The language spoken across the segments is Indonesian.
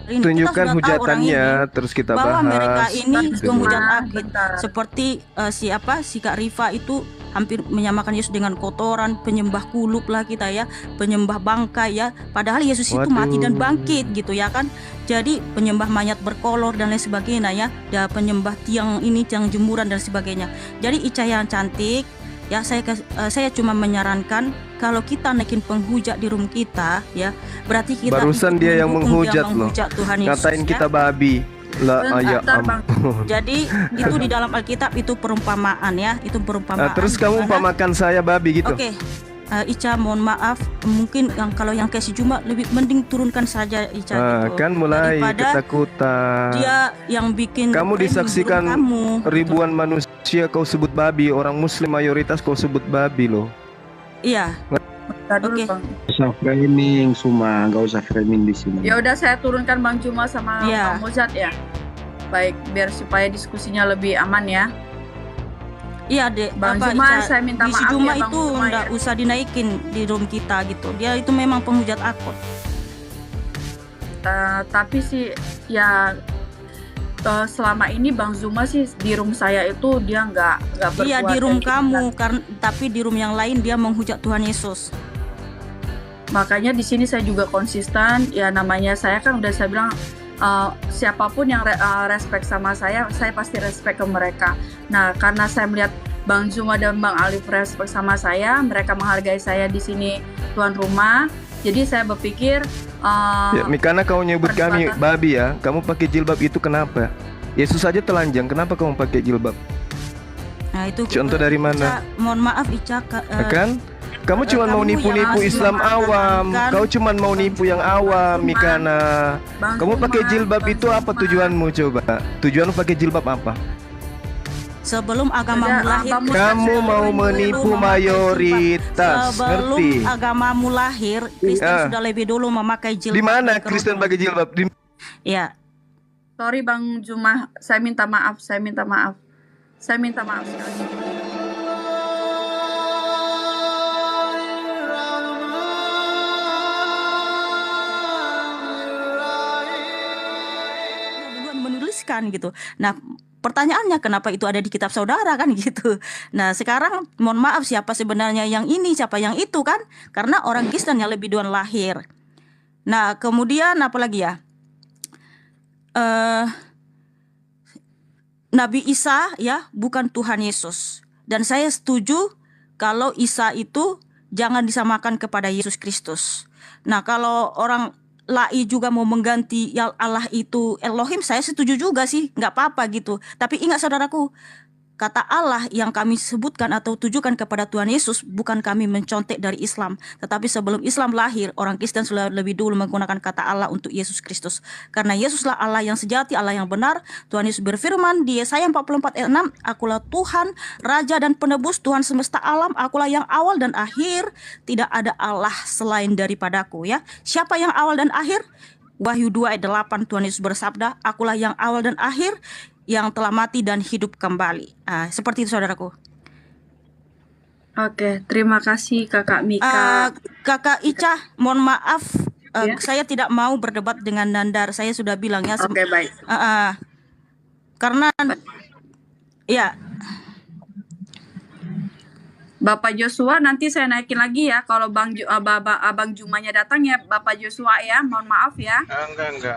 ini kita tunjukkan sudah tahu orang ini hujatannya, terus kita bahwa mereka bahas. ini Gitu. penghujat Nah, akid. bentar. Seperti si Kak Rifa itu hampir menyamakan Yesus dengan kotoran, penyembah kulup lah kita ya, penyembah bangkai ya. Padahal Yesus itu mati dan bangkit gitu ya kan. Jadi penyembah mayat berkolor dan lain sebagainya ya, dan penyembah tiang jemuran dan sebagainya. Jadi Ica yang cantik, ya saya cuma menyarankan kalau kita naikin penghujat di room kita ya, berarti kita Barusan dia yang menghujat loh. Tuhan Yesus, Ngatain ya. kita babi. Lah ya Bentar, Bang. Jadi itu di dalam Alkitab itu perumpamaan ya, itu perumpamaan. Terus kamu umpamakan saya babi gitu. Oke. Ica mohon maaf, mungkin kalau yang kasih Juma lebih mending turunkan saja Ica gitu. Kan mulai Daripada ketakutan. dia yang bikin Kamu disaksikan kamu, ribuan manusia kau sebut babi, orang muslim mayoritas kau sebut babi loh. Iya. Bentar dulu, Oke. Bang. Nggak usah framing, Suma, nggak usah framing di sini. Ya udah saya turunkan Bang Juma sama Iya. Bang Muzat ya. Baik, biar supaya diskusinya lebih aman ya. Iya dek, Bang apa, Juma, Ica, saya minta di maaf Juma ya, Bang itu Juma, nggak ya. usah dinaikin di room kita gitu. Dia itu memang penghujat akut. Tapi sih ya selama ini Bang Zuma sih di room saya itu dia nggak berbuat. Iya di room kayak kamu, gitu. tapi di room yang lain dia menghujat Tuhan Yesus. Makanya di sini saya juga konsisten. Ya namanya saya kan udah saya bilang siapapun yang respect sama saya pasti respect ke mereka. Nah karena saya melihat Bang Zuma dan Bang Alif respect sama saya, mereka menghargai saya di sini tuan rumah. Jadi saya berpikir Ya, Mikana kau nyebut kami babi ya. Kamu pakai jilbab itu kenapa? Yesus saja telanjang, kenapa kamu pakai jilbab? Nah itu Contoh dari mana? Ica, mohon maaf Ica. Kan? Kamu cuma mau kamu nipu-nipu yang Islam masih awam. mempertahankan- Kau cuma mau nipu yang awam, Mikana. Bang Kamu Zuma, pakai jilbab Bang itu apa Zuma. tujuanmu coba? Tujuanmu pakai jilbab apa? Sebelum agamamu Ada, lahir, Abang Kamu Kristen mau dulu menipu memakai jilbab. mayoritas, Sebelum ngerti? agamamu lahir, Kristen Ah. sudah lebih dulu memakai jilbab. Di mana dan Kristen kerudung. pakai jilbab? Ya, Sorry Bang Juma, saya minta maaf. Saya minta maaf sekali. duluan menuliskan gitu. Nah, pertanyaannya kenapa itu ada di kitab saudara kan gitu. Nah, sekarang mohon maaf siapa sebenarnya yang ini, siapa yang itu kan? Karena orang Kristen yang lebih duluan lahir. Nah, kemudian apa lagi ya? Nabi Isa ya bukan Tuhan Yesus. Dan saya setuju kalau Isa itu jangan disamakan kepada Yesus Kristus. Nah, kalau orang lai juga mau mengganti ya Allah itu Elohim, saya setuju juga sih, nggak apa-apa gitu. Tapi ingat saudaraku, kata Allah yang kami sebutkan atau tujukan kepada Tuhan Yesus bukan kami mencontek dari Islam. Tetapi sebelum Islam lahir, orang Kristen sudah lebih dulu menggunakan kata Allah untuk Yesus Kristus. Karena Yesuslah Allah yang sejati, Allah yang benar. Tuhan Yesus berfirman di Yesaya 44 ayat 6, Akulah Tuhan, Raja dan Penebus, Tuhan semesta alam, Akulah yang awal dan akhir, tidak ada Allah selain daripadaku. Ya, siapa yang awal dan akhir? Wahyu 2 ayat 8 Tuhan Yesus bersabda, Akulah yang awal dan akhir, yang telah mati dan hidup kembali. Seperti itu saudaraku. Oke, terima kasih Kakak Mika. Kakak Ica, mohon maaf, Ya. saya tidak mau berdebat dengan Nandar. Saya sudah bilang ya. Oke, baik. Karena ya. Bapak Joshua nanti saya naikin lagi ya kalau Abang Jumanya datang ya Bapak Joshua ya. Mohon maaf ya.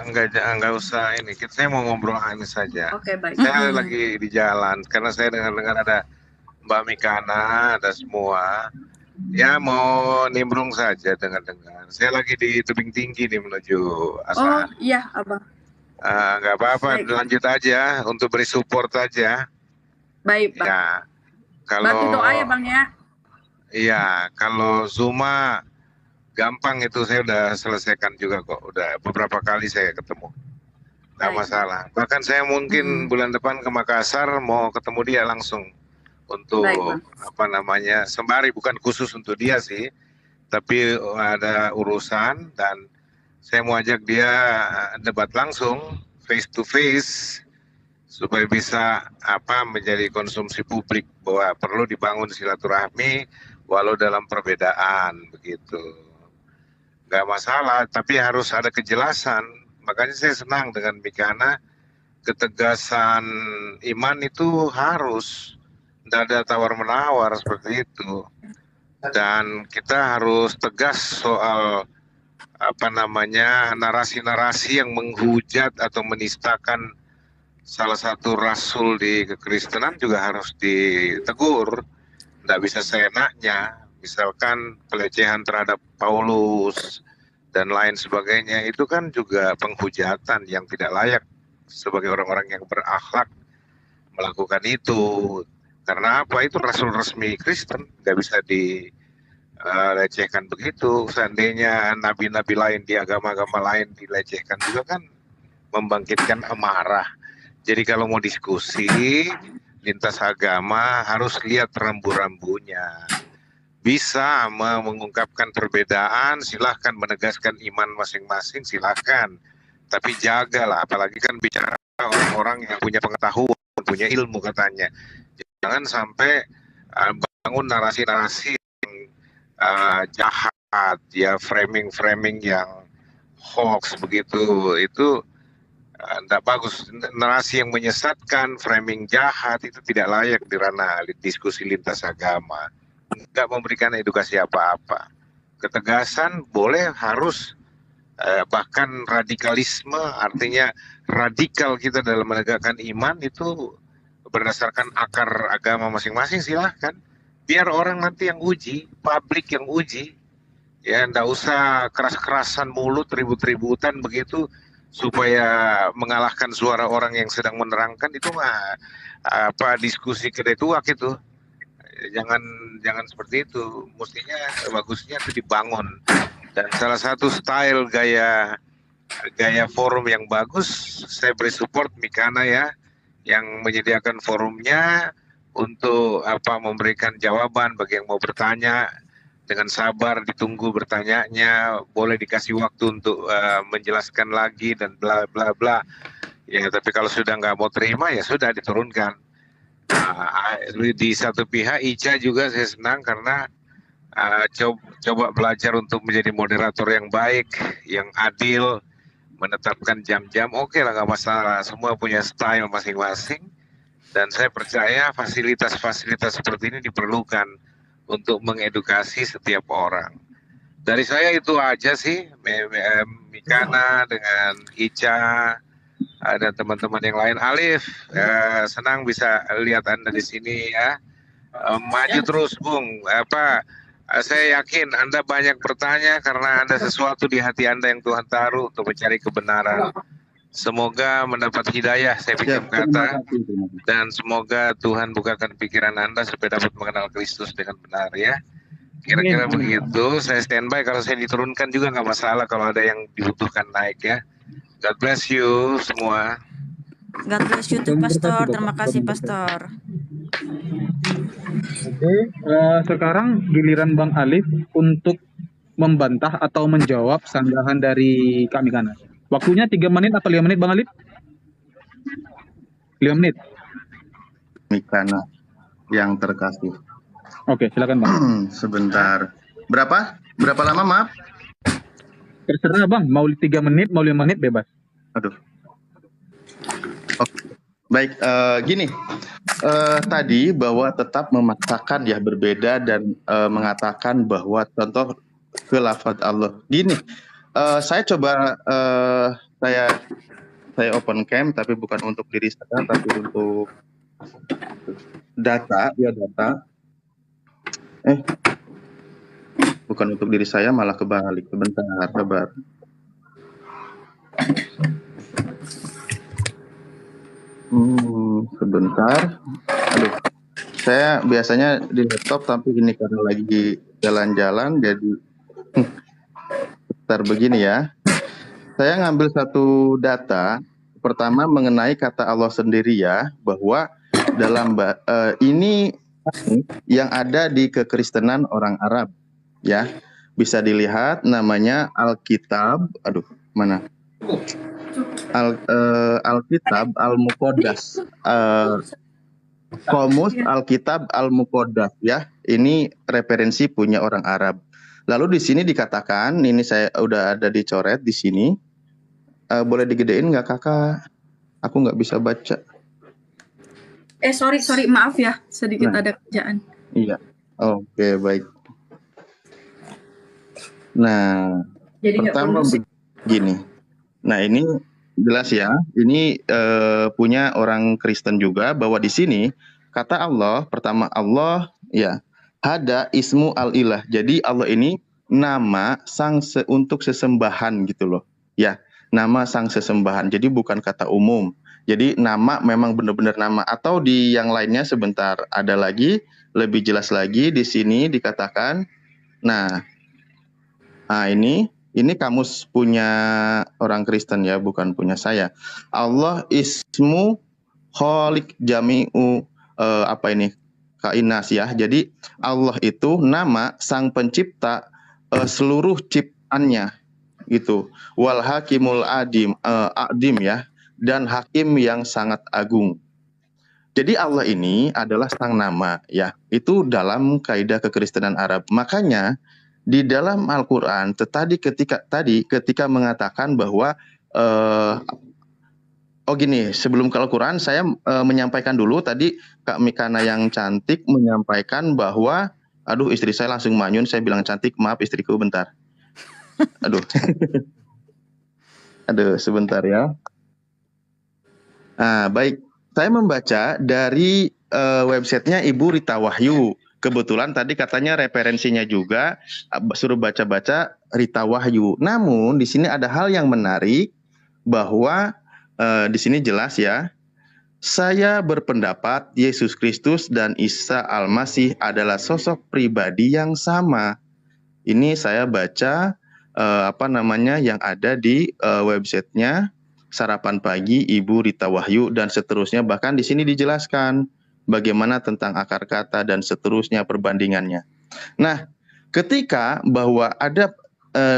Enggak usah ini. Saya mau ngobrol ini saja. Oke, baik. Saya lagi di jalan karena saya dengar ada Mbak Mikana, ada semua. Ya mau nimbrung saja dengar-dengar. Saya lagi di tebing tinggi nih menuju Oh Asahan. iya Abang. Nggak apa-apa, Baik. lanjut aja untuk beri support aja. Baik Bang. Ya, Bantu kalau doa ya Bang ya. iya, kalau Zuma gampang itu saya udah selesaikan juga kok. Udah beberapa kali saya ketemu. Nggak Baik. masalah. Bahkan saya mungkin bulan depan ke Makassar mau ketemu dia langsung untuk Baik, Bang. apa namanya sembari, bukan khusus untuk dia sih, tapi ada urusan dan saya mau ajak dia debat langsung face to face supaya bisa menjadi konsumsi publik bahwa perlu dibangun silaturahmi walau dalam perbedaan begitu. Nggak masalah, tapi harus ada kejelasan Makanya saya senang dengan Mikana, ketegasan iman itu harus, tidak ada tawar-menawar seperti itu. Dan kita harus tegas soal narasi-narasi yang menghujat atau menistakan salah satu rasul di kekristenan juga harus ditegur. Tidak bisa seenaknya. Misalkan pelecehan terhadap Paulus dan lain sebagainya, itu kan juga penghujatan yang tidak layak sebagai orang-orang yang berakhlak melakukan itu. Karena apa? Itu rasul resmi Kristen, nggak bisa dilecehkan begitu. Seandainya nabi-nabi lain di agama-agama lain dilecehkan juga kan membangkitkan amarah. Jadi kalau mau diskusi lintas agama harus lihat rambu-rambunya. Bisa mengungkapkan perbedaan, silahkan menegaskan iman masing-masing, silahkan. Tapi jagalah, apalagi kan bicara orang-orang yang punya pengetahuan, punya ilmu katanya. Jangan sampai bangun narasi-narasi yang jahat, ya framing-framing yang hoax begitu. Itu tidak bagus. Narasi yang menyesatkan, framing jahat itu tidak layak di ranah diskusi lintas agama. Tidak memberikan edukasi apa-apa. Ketegasan boleh, harus, bahkan radikalisme, artinya radikal kita dalam menegakkan iman itu berdasarkan akar agama masing-masing, silahkan. Biar orang nanti yang uji, publik yang uji. Ya, tidak usah keras-kerasan mulut, ribut-ributan begitu supaya mengalahkan suara orang yang sedang menerangkan. Itu mah diskusi kedetuak itu. Jangan seperti itu. Mestinya bagusnya itu dibangun. Dan salah satu style gaya forum yang bagus, saya beri support Mikana ya, yang menyediakan forumnya untuk memberikan jawaban bagi yang mau bertanya. Dengan sabar ditunggu bertanyanya, boleh dikasih waktu untuk menjelaskan lagi dan bla bla bla. Ya, tapi kalau sudah nggak mau terima ya sudah diturunkan. Di satu pihak Ica juga saya senang karena coba belajar untuk menjadi moderator yang baik, yang adil, menetapkan jam-jam. Oke lah, nggak masalah, semua punya style masing-masing, dan saya percaya fasilitas-fasilitas seperti ini diperlukan untuk mengedukasi setiap orang. Dari saya itu aja sih, Mikana dengan Ica dan teman-teman yang lain. Alif, senang bisa lihat Anda di sini ya. Maju terus, Bung. Saya yakin Anda banyak bertanya karena ada sesuatu di hati Anda yang Tuhan taruh untuk mencari kebenaran. Semoga mendapat hidayah, saya pinjam kata, dan semoga Tuhan bukakan pikiran Anda supaya dapat mengenal Kristus dengan benar ya. Kira-kira begitu. Saya standby, kalau saya diturunkan juga nggak masalah kalau ada yang dibutuhkan naik ya. God bless you semua. God bless you too, Pastor. Terima kasih, Pastor. Oke, sekarang giliran Bang Alif untuk membantah atau menjawab sanggahan dari kami kanan. Waktunya 3 menit atau 5 menit, Bang Alif? 5 menit. Mikana yang terkasih. Oke, silakan Bang. Sebentar. Berapa lama, maaf? Terserah Bang, mau 3 menit, mau 5 menit, bebas. Aduh. Oke. Baik, gini. Tadi bahwa tetap memaksakan ya berbeda dan mengatakan bahwa contoh khilafat Allah. Gini, saya coba saya open cam, tapi bukan untuk diri saya, tapi untuk data. Bukan untuk diri saya, malah kebalik. Sebentar, sabar. Sebentar. Aduh, saya biasanya di laptop, tapi ini karena lagi jalan-jalan, jadi sebentar begini ya. Saya ngambil satu data. Pertama mengenai kata Allah sendiri ya, bahwa dalam ini yang ada di kekristenan orang Arab. Ya, bisa dilihat namanya Alkitab. Aduh, mana? Alkitab Al-Muqaddas. Qomus Alkitab Al-Muqaddas ya. Ini referensi punya orang Arab. Lalu di sini dikatakan, ini saya udah ada dicoret di sini. boleh digedein nggak kakak? Aku nggak bisa baca. Sorry, maaf ya, sedikit Nah. ada kerjaan. Iya. Oke, baik. Nah, Jadi nggak pertama kondusif. begini. Nah, ini jelas ya. Ini punya orang Kristen juga bahwa di sini kata Allah, pertama Allah ya, hada ismu al-ilah. Jadi Allah ini nama untuk sesembahan gitu loh. Ya, nama sang sesembahan. Jadi bukan kata umum. Jadi nama memang benar-benar nama, atau di yang lainnya sebentar ada lagi lebih jelas lagi di sini dikatakan. Nah, ini kamus punya orang Kristen ya, bukan punya saya. Allah ismu kholik jami'u kainas ya. Jadi Allah itu nama sang pencipta seluruh ciptaannya gitu. Wal hakimul adim ya, dan hakim yang sangat agung. Jadi Allah ini adalah sang nama ya. Itu dalam kaidah kekristenan Arab. Makanya di dalam Al-Qur'an ketika mengatakan bahwa gini, sebelum ke Al-Qur'an saya menyampaikan dulu tadi Kak Mikana yang cantik menyampaikan bahwa istri saya langsung manyun, saya bilang cantik, maaf istriku bentar. Aduh. Sebentar ya. Baik. Saya membaca dari websitenya Ibu Rita Wahyu. Kebetulan tadi katanya referensinya juga suruh baca-baca Rita Wahyu. Namun di sini ada hal yang menarik bahwa di sini jelas ya. Saya berpendapat Yesus Kristus dan Isa Al-Masih adalah sosok pribadi yang sama. Ini saya baca yang ada di websitenya Sarapan Pagi Ibu Rita Wahyu dan seterusnya. Bahkan di sini dijelaskan bagaimana tentang akar kata dan seterusnya perbandingannya. Nah, ketika bahwa ada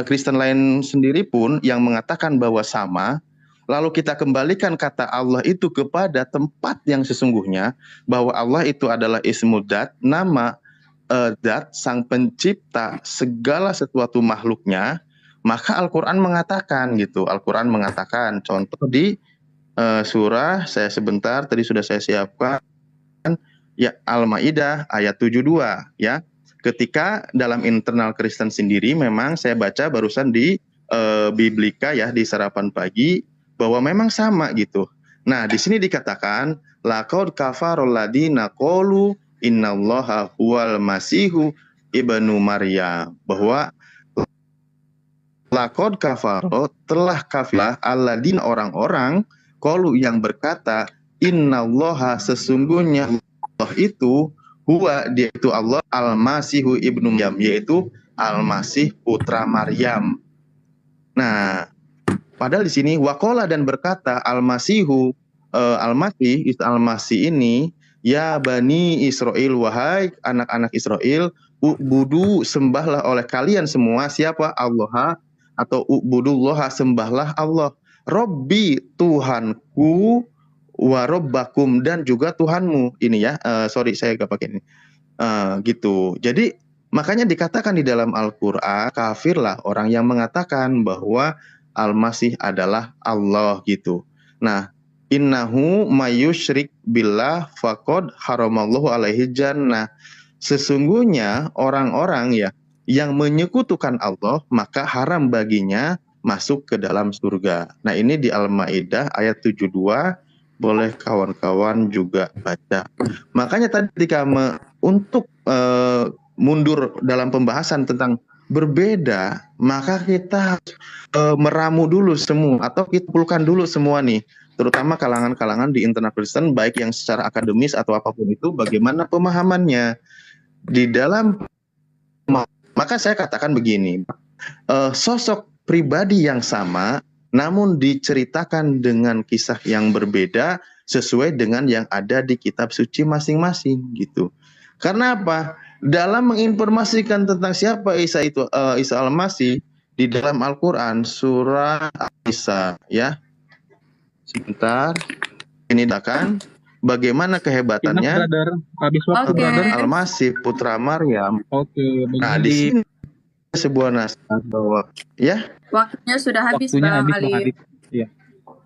Kristen lain sendiri pun yang mengatakan bahwa sama, lalu kita kembalikan kata Allah itu kepada tempat yang sesungguhnya, bahwa Allah itu adalah ismul dat, nama dat sang pencipta segala sesuatu makhluknya, maka Al-Quran mengatakan gitu. Al-Quran mengatakan, contoh di surah, saya sebentar, tadi sudah saya siapkan, ya Al-Maidah ayat 72 ya. Ketika dalam internal Kristen sendiri memang saya baca barusan di Biblika ya, di Sarapan Pagi, bahwa memang sama gitu. Nah, di sini dikatakan laqad kafarul ladina qalu innallaha huwal masihu ibnu Maryam, bahwa laqad kafaro telah kafirlah alladzina orang-orang qalu yang berkata innallaha sesungguhnya Allah itu huwa dia itu Allah al-masihu ibnu Maryam, yaitu al-masih putra Maryam. Nah, padahal di sini waqala dan berkata al-masihu al-masih ini ya bani Israel, wahai anak-anak Israel, ubudu sembahlah oleh kalian semua siapa? Allah, atau ubudullah sembahlah Allah, Robbi Tuhanku, wa robbakum dan juga Tuhanmu. Ini ya, sorry saya gak pakai ini. Gitu. Jadi makanya dikatakan di dalam Al-Qur'an, kafirlah orang yang mengatakan bahwa Al-Masih adalah Allah gitu. Nah, innahu mayusyrik billah faqad haramallahu alaihi jannah. Sesungguhnya orang-orang ya yang menyekutukan Allah, maka haram baginya masuk ke dalam surga. Nah, ini di Al-Maidah ayat 72, boleh kawan-kawan juga baca. Makanya tadi ketika untuk mundur dalam pembahasan tentang berbeda, maka kita meramu dulu semua, atau kita kumpulkan dulu semua nih, terutama kalangan-kalangan di internal Kristen, baik yang secara akademis atau apapun itu, bagaimana pemahamannya di dalam. Maka saya katakan begini, sosok pribadi yang sama namun diceritakan dengan kisah yang berbeda sesuai dengan yang ada di kitab suci masing-masing gitu. Karena apa? Dalam menginformasikan tentang siapa Isa itu, Isa Al-Masih, di dalam Al-Quran surah Isa ya. Sebentar, ini akan bagaimana kehebatannya habis waktu brother. Al-Masih putra Maryam. Nah, di sini sebuah nasihat bahwa ya Waktunya sudah habis, Waktunya Bang habis, Bang Ali. Adit. Iya.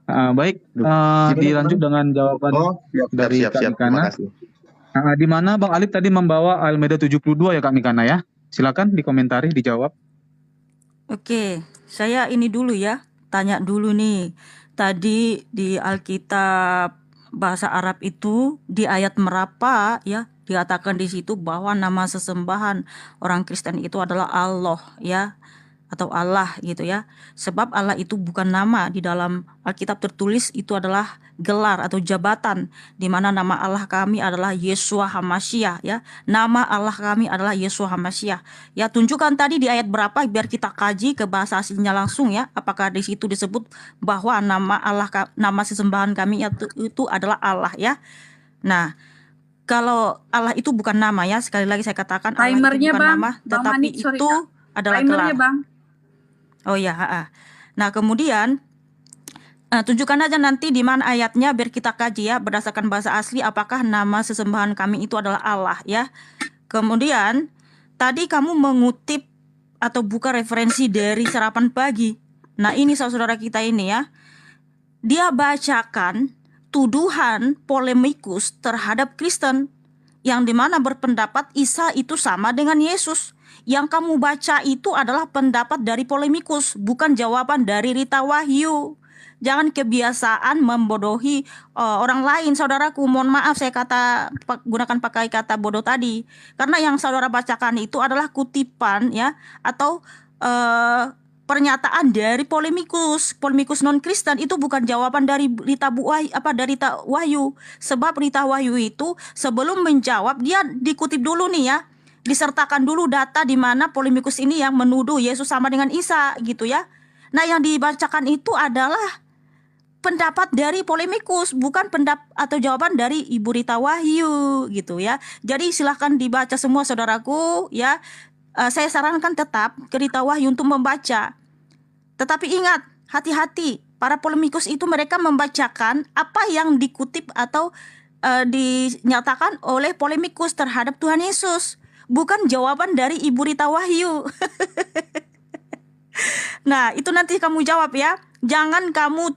Baik, Gimana, dilanjut Bang? dengan jawaban Oh, siap, dari siap, Kak siap. Terima Mikana. kasih. Di mana Bang Alif tadi membawa Al-Maidah 72 ya Kak Mikana ya? Silakan dikomentari, dijawab. Oke, saya ini dulu ya, tanya dulu nih. Tadi di Alkitab bahasa Arab itu di ayat berapa ya dikatakan di situ bahwa nama sesembahan orang Kristen itu adalah Allah ya, atau Allah gitu ya. Sebab Allah itu bukan nama, di dalam Alkitab tertulis itu adalah gelar atau jabatan, di mana nama Allah kami adalah Yeshua HaMashiach ya. Nama Allah kami adalah Yeshua HaMashiach. Ya, tunjukkan tadi di ayat berapa biar kita kaji ke bahasa aslinya langsung ya. Apakah di situ disebut bahwa nama Allah, nama sesembahan kami itu adalah Allah ya. Nah, kalau Allah itu bukan nama ya, sekali lagi saya katakan Allah itu Timernya bukan Bang, nama, Bang tetapi Manik, sorry itu Kak. adalah Timernya gelar. Bang. Oh ya, Nah, kemudian tunjukkan aja nanti di mana ayatnya biar kita kaji ya berdasarkan bahasa asli apakah nama sesembahan kami itu adalah Allah ya. Kemudian tadi kamu mengutip atau buka referensi dari Sarapan Pagi. Nah, ini saudara kita ini ya. Dia bacakan tuduhan polemikus terhadap Kristen yang dimana berpendapat Isa itu sama dengan Yesus. Yang kamu baca itu adalah pendapat dari polemikus, bukan jawaban dari Rita Wahyu. Jangan kebiasaan membodohi orang lain, saudaraku. Mohon maaf saya gunakan pakai kata bodoh tadi, karena yang saudara bacakan itu adalah kutipan ya, atau pernyataan dari polemikus non Kristen. Itu bukan jawaban dari Rita Wahyu. Sebab Rita Wahyu itu sebelum menjawab dia dikutip dulu nih ya, disertakan dulu data di mana polemikus ini yang menuduh Yesus sama dengan Isa gitu ya. Nah, yang dibacakan itu adalah pendapat dari polemikus, bukan pendapat atau jawaban dari Ibu Rita Wahyu gitu ya. Jadi silahkan dibaca semua saudaraku ya. Saya sarankan tetap ke Rita Wahyu untuk membaca. Tetapi ingat, hati-hati, para polemikus itu mereka membacakan apa yang dikutip atau dinyatakan oleh polemikus terhadap Tuhan Yesus, bukan jawaban dari Ibu Rita Wahyu. Nah, itu nanti kamu jawab ya. Jangan kamu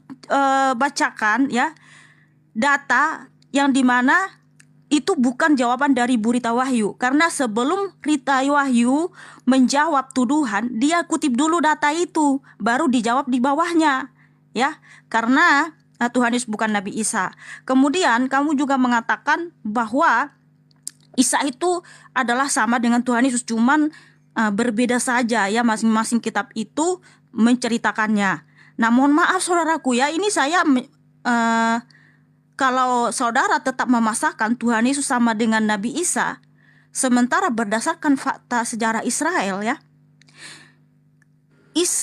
bacakan ya data yang dimana itu bukan jawaban dari Bu Rita Wahyu. Karena sebelum Rita Wahyu menjawab tuduhan, dia kutip dulu data itu, baru dijawab di bawahnya ya. Karena Tuhan Yesus bukan Nabi Isa. Kemudian kamu juga mengatakan bahwa Isa itu adalah sama dengan Tuhan Yesus, cuman berbeda saja ya, masing-masing kitab itu menceritakannya. Nah, mohon maaf saudaraku ya, ini saya kalau saudara tetap memasakkan Tuhan Yesus sama dengan Nabi Isa, sementara berdasarkan fakta sejarah Israel ya,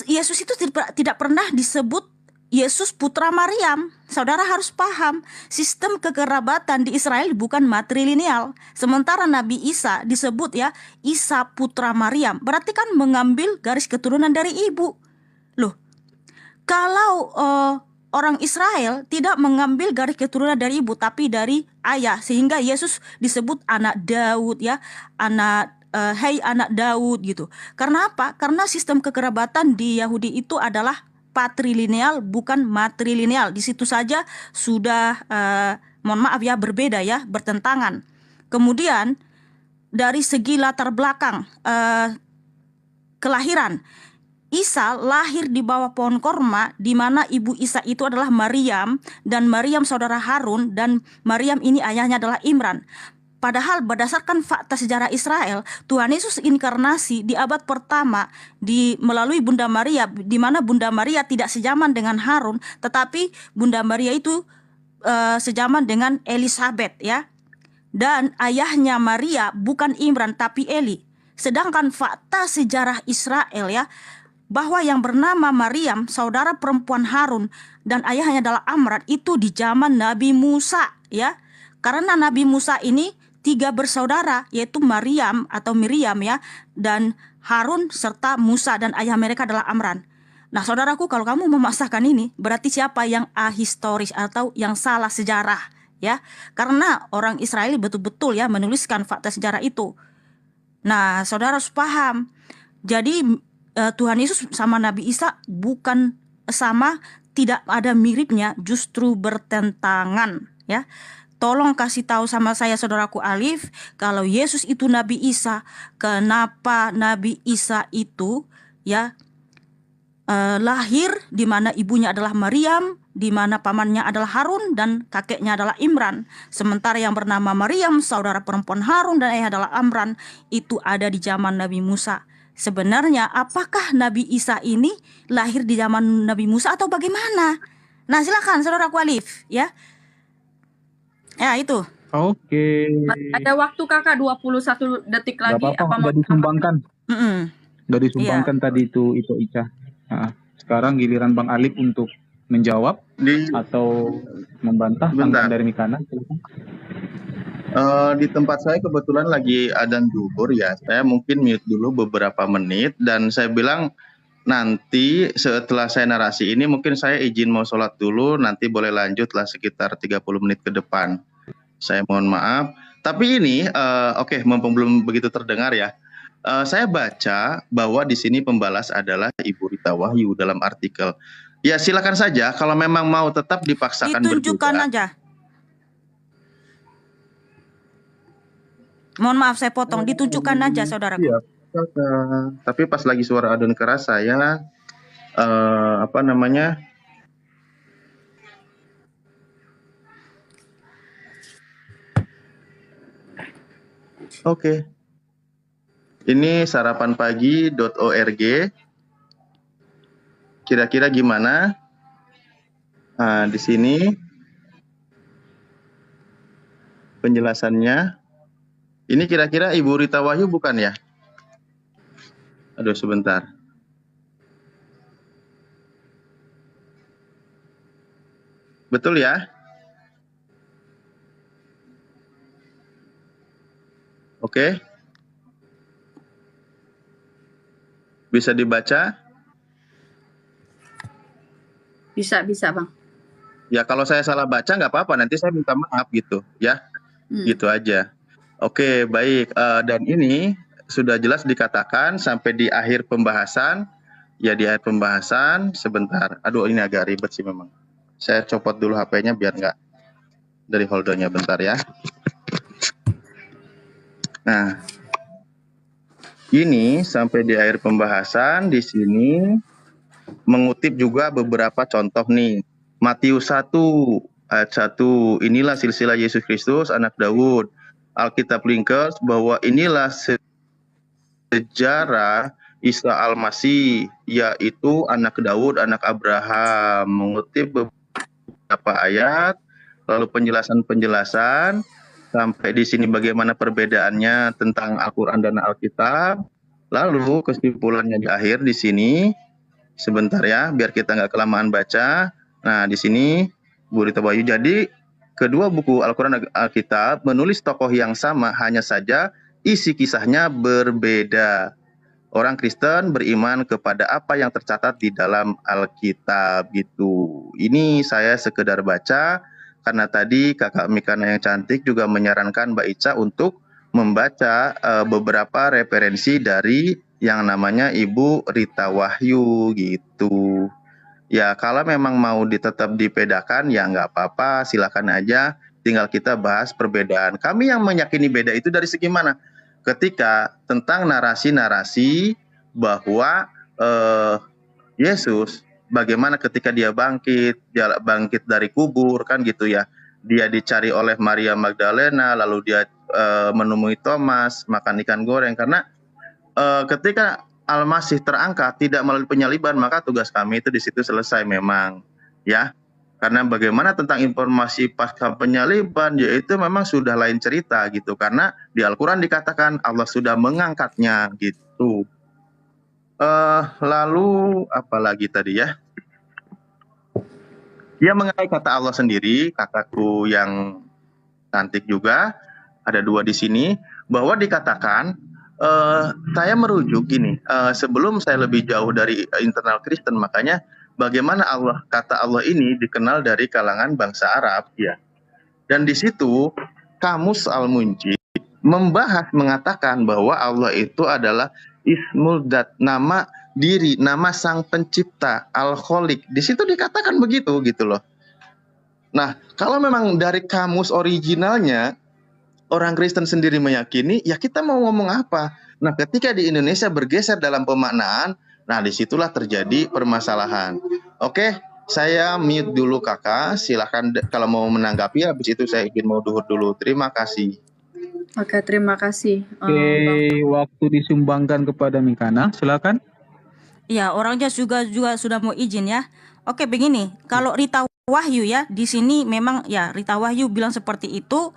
Yesus itu tidak pernah disebut Yesus putra Maryam. Saudara harus paham, sistem kekerabatan di Israel bukan matrilineal. Sementara Nabi Isa disebut ya Isa putra Maryam, berarti kan mengambil garis keturunan dari ibu. Loh, kalau orang Israel tidak mengambil garis keturunan dari ibu tapi dari ayah, sehingga Yesus disebut anak Daud ya, hei anak Daud gitu. Karena apa? Karena sistem kekerabatan di Yahudi itu adalah patrilineal bukan matrilineal. Di situ saja sudah mohon maaf ya berbeda ya, bertentangan. Kemudian dari segi latar belakang kelahiran, Isa lahir di bawah pohon korma, di mana ibu Isa itu adalah Maryam, dan Maryam saudara Harun, dan Maryam ini ayahnya adalah Imran. Padahal berdasarkan fakta sejarah Israel, Tuhan Yesus inkarnasi di abad pertama melalui Bunda Maria, di mana Bunda Maria tidak sejaman dengan Harun, tetapi Bunda Maria itu sejaman dengan Elizabeth ya. Dan ayahnya Maria bukan Imran tapi Eli. Sedangkan fakta sejarah Israel ya, bahwa yang bernama Maryam, saudara perempuan Harun, dan ayahnya adalah Amran, itu di zaman Nabi Musa ya. Karena Nabi Musa ini 3 bersaudara, yaitu Maryam atau Miriam ya, dan Harun serta Musa, dan ayah mereka adalah Amran. Nah saudaraku, kalau kamu memaksakan ini, berarti siapa yang ahistoris atau yang salah sejarah ya. Karena orang Israel betul-betul ya menuliskan fakta sejarah itu. Nah saudara harus paham. Jadi Tuhan Yesus sama Nabi Isa bukan sama, tidak ada miripnya, justru bertentangan, ya. Tolong kasih tahu sama saya, saudaraku Alif, kalau Yesus itu Nabi Isa, kenapa Nabi Isa itu ya lahir di mana ibunya adalah Maryam, di mana pamannya adalah Harun dan kakeknya adalah Imran. Sementara yang bernama Maryam, saudara perempuan Harun dan ayah adalah Amran, itu ada di zaman Nabi Musa. Sebenarnya apakah Nabi Isa ini lahir di zaman Nabi Musa atau bagaimana? Nah, silakan saudaraku Alif, ya. Ya, itu. Oke. Ada waktu Kakak 21 detik Gak lagi. apa-apa, Apa mau udah disumbangkan. Mm-mm. Udah disumbangkan tadi itu Ica. Nah, sekarang giliran Bang Alif untuk menjawab atau membantah tanggapan dari Mikana. Silakan. Di tempat saya kebetulan lagi adzan zuhur ya. Saya mungkin mute dulu beberapa menit dan saya bilang nanti setelah saya narasi ini mungkin saya izin mau sholat dulu, nanti boleh lanjut lah sekitar 30 menit ke depan. Saya mohon maaf. Tapi ini oke, mumpung belum begitu terdengar ya. Saya baca bahwa di sini pembalas adalah Ibu Rita Wahyu dalam artikel. Ya silakan saja kalau memang mau tetap dipaksakan Ditunjukkan berdoa. aja. Mohon maaf saya potong, ditunjukkan aja saudaraku. Iya. Tapi pas lagi suara adzan keras saya apa namanya? Oke. Ini sarapanpagi.org. Kira-kira gimana? Nah, di sini penjelasannya. Ini kira-kira Ibu Rita Wahyu bukan ya? Aduh, sebentar. Betul ya? Oke. Bisa dibaca? Bisa Bang. Ya kalau saya salah baca nggak apa-apa, nanti saya minta maaf gitu ya. Gitu aja. Oke, baik. Dan ini sudah jelas dikatakan sampai di akhir pembahasan. Ya di akhir pembahasan, sebentar. Aduh ini agak ribet sih memang. Saya copot dulu HP-nya biar nggak dari holdernya, bentar ya. Nah, ini sampai di akhir pembahasan di sini mengutip juga beberapa contoh nih. Matius 1 ayat 1, inilah silsilah Yesus Kristus anak Daud. Alkitab Linkers bahwa inilah sejarah Isa Al-Masih, yaitu anak Daud, anak Abraham. Mengutip beberapa ayat, lalu penjelasan-penjelasan sampai di sini bagaimana perbedaannya tentang Al-Quran dan Alkitab. Lalu kesimpulannya di akhir di sini, sebentar ya, biar kita nggak kelamaan baca. Nah, di sini Bu Rita Wahyu, jadi kedua buku Al-Quran dan Alkitab menulis tokoh yang sama, hanya saja isi kisahnya berbeda. Orang Kristen beriman kepada apa yang tercatat di dalam Alkitab gitu. Ini saya sekedar baca karena tadi Kakak Mikana yang cantik juga menyarankan Mbak Ica untuk membaca beberapa referensi dari yang namanya Ibu Rita Wahyu gitu. Ya kalau memang mau tetap dibedakan ya nggak apa-apa, silakan aja. Tinggal kita bahas perbedaan. Kami yang meyakini beda itu dari segi mana? Ketika tentang narasi-narasi bahwa Yesus bagaimana ketika dia bangkit dari kubur kan gitu ya. Dia dicari oleh Maria Magdalena, lalu dia menemui Thomas makan ikan goreng karena ketika Al-Masih terangkat tidak melalui penyaliban, maka tugas kami itu di situ selesai memang ya. Karena bagaimana tentang informasi pasca penyaliban, yaitu memang sudah lain cerita gitu. Karena di Al-Quran dikatakan Allah sudah mengangkatnya gitu. Lalu apa lagi tadi ya? Dia mengenai kata Allah sendiri, kakakku yang cantik juga, ada dua di sini, bahwa dikatakan saya merujuk gini, sebelum saya lebih jauh dari internal Kristen, makanya bagaimana kata Allah ini dikenal dari kalangan bangsa Arab ya. Dan di situ Kamus Al-Munjid mengatakan bahwa Allah itu adalah Ismul Dat, nama diri, nama Sang Pencipta, Al-Khaliq. Di situ dikatakan begitu gitu loh. Nah, kalau memang dari kamus originalnya orang Kristen sendiri meyakini, ya kita mau ngomong apa? Nah, ketika di Indonesia bergeser dalam pemaknaan, nah disitulah terjadi permasalahan. Oke, saya mute dulu kakak, silahkan kalau mau menanggapi, habis itu saya izin mau duhur dulu. Terima kasih. Oke, terima kasih. Oke, waktu disumbangkan kepada Mikana, silakan. Ya, orangnya juga sudah mau izin ya. Oke, begini, kalau Rita Wahyu ya, di sini memang ya Rita Wahyu bilang seperti itu.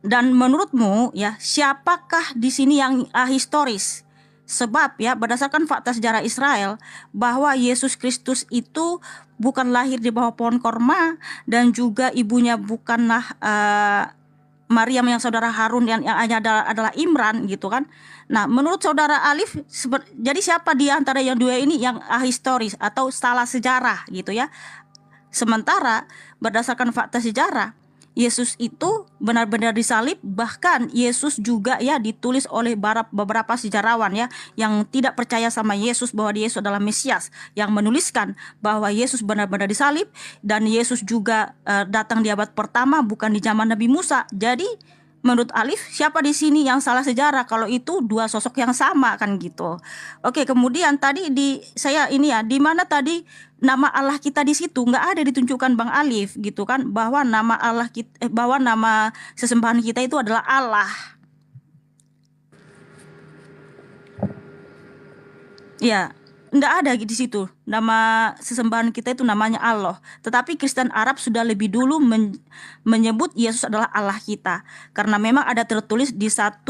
Dan menurutmu ya, siapakah di sini yang historis? Sebab ya, berdasarkan fakta sejarah Israel bahwa Yesus Kristus itu bukan lahir di bawah pohon korma, dan juga ibunya bukanlah Maryam yang saudara Harun yang hanya adalah Imran gitu kan. Nah, menurut saudara Alif, jadi siapa di antara yang dua ini yang ahistoris atau salah sejarah gitu ya? Sementara berdasarkan fakta sejarah, Yesus itu benar-benar disalib, bahkan Yesus juga ya ditulis oleh beberapa sejarawan ya yang tidak percaya sama Yesus bahwa Yesus adalah Mesias, yang menuliskan bahwa Yesus benar-benar disalib dan Yesus juga datang di abad pertama, bukan di zaman Nabi Musa. Jadi menurut Alif, siapa di sini yang salah sejarah kalau itu dua sosok yang sama kan gitu. Oke, kemudian tadi saya ini ya, di mana tadi nama Allah kita di situ nggak ada ditunjukkan Bang Alif gitu kan, bahwa nama Allah kita, bahwa nama sesembahan kita itu adalah Allah. Ya, nggak ada di situ nama sesembahan kita itu namanya Allah. Tetapi Kristen Arab sudah lebih dulu menyebut Yesus adalah Allah kita, karena memang ada tertulis di 1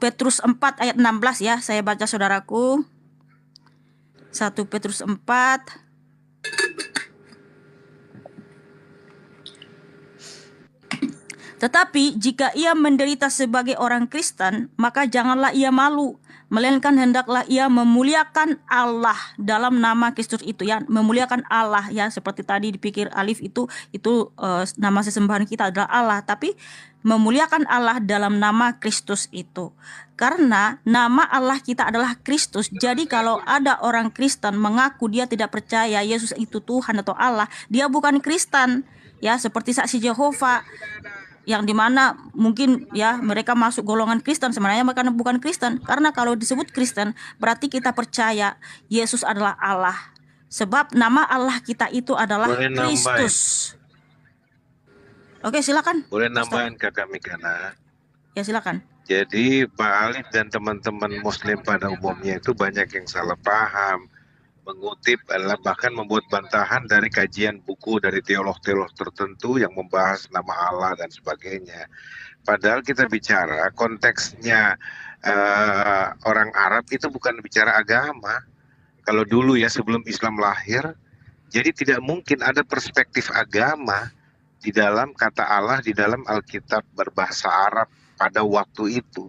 Petrus 4 ayat 16 ya. Saya baca saudaraku, 1 Petrus 4. Tetapi jika ia menderita sebagai orang Kristen, maka janganlah ia malu, melainkan hendaklah ia memuliakan Allah dalam nama Kristus itu ya, memuliakan Allah ya, seperti tadi dipikir Alif itu nama sesembahan kita adalah Allah, tapi memuliakan Allah dalam nama Kristus itu. Karena nama Allah kita adalah Kristus. Jadi kalau ada orang Kristen mengaku dia tidak percaya Yesus itu Tuhan atau Allah, dia bukan Kristen ya, seperti saksi Yehova yang dimana mungkin ya mereka masuk golongan Kristen, sebenarnya mereka bukan Kristen. Karena kalau disebut Kristen berarti kita percaya Yesus adalah Allah, sebab nama Allah kita itu adalah Kristus. Oke, silakan. Boleh nambahin Kakak Mikana? Ya, silakan. Jadi Pak Alif dan teman-teman Muslim pada umumnya itu banyak yang salah paham, mengutip bahkan membuat bantahan dari kajian buku dari teolog-teolog tertentu yang membahas nama Allah dan sebagainya. Padahal kita bicara konteksnya orang Arab itu bukan bicara agama. Kalau dulu ya sebelum Islam lahir, jadi tidak mungkin ada perspektif agama di dalam kata Allah di dalam Alkitab berbahasa Arab pada waktu itu.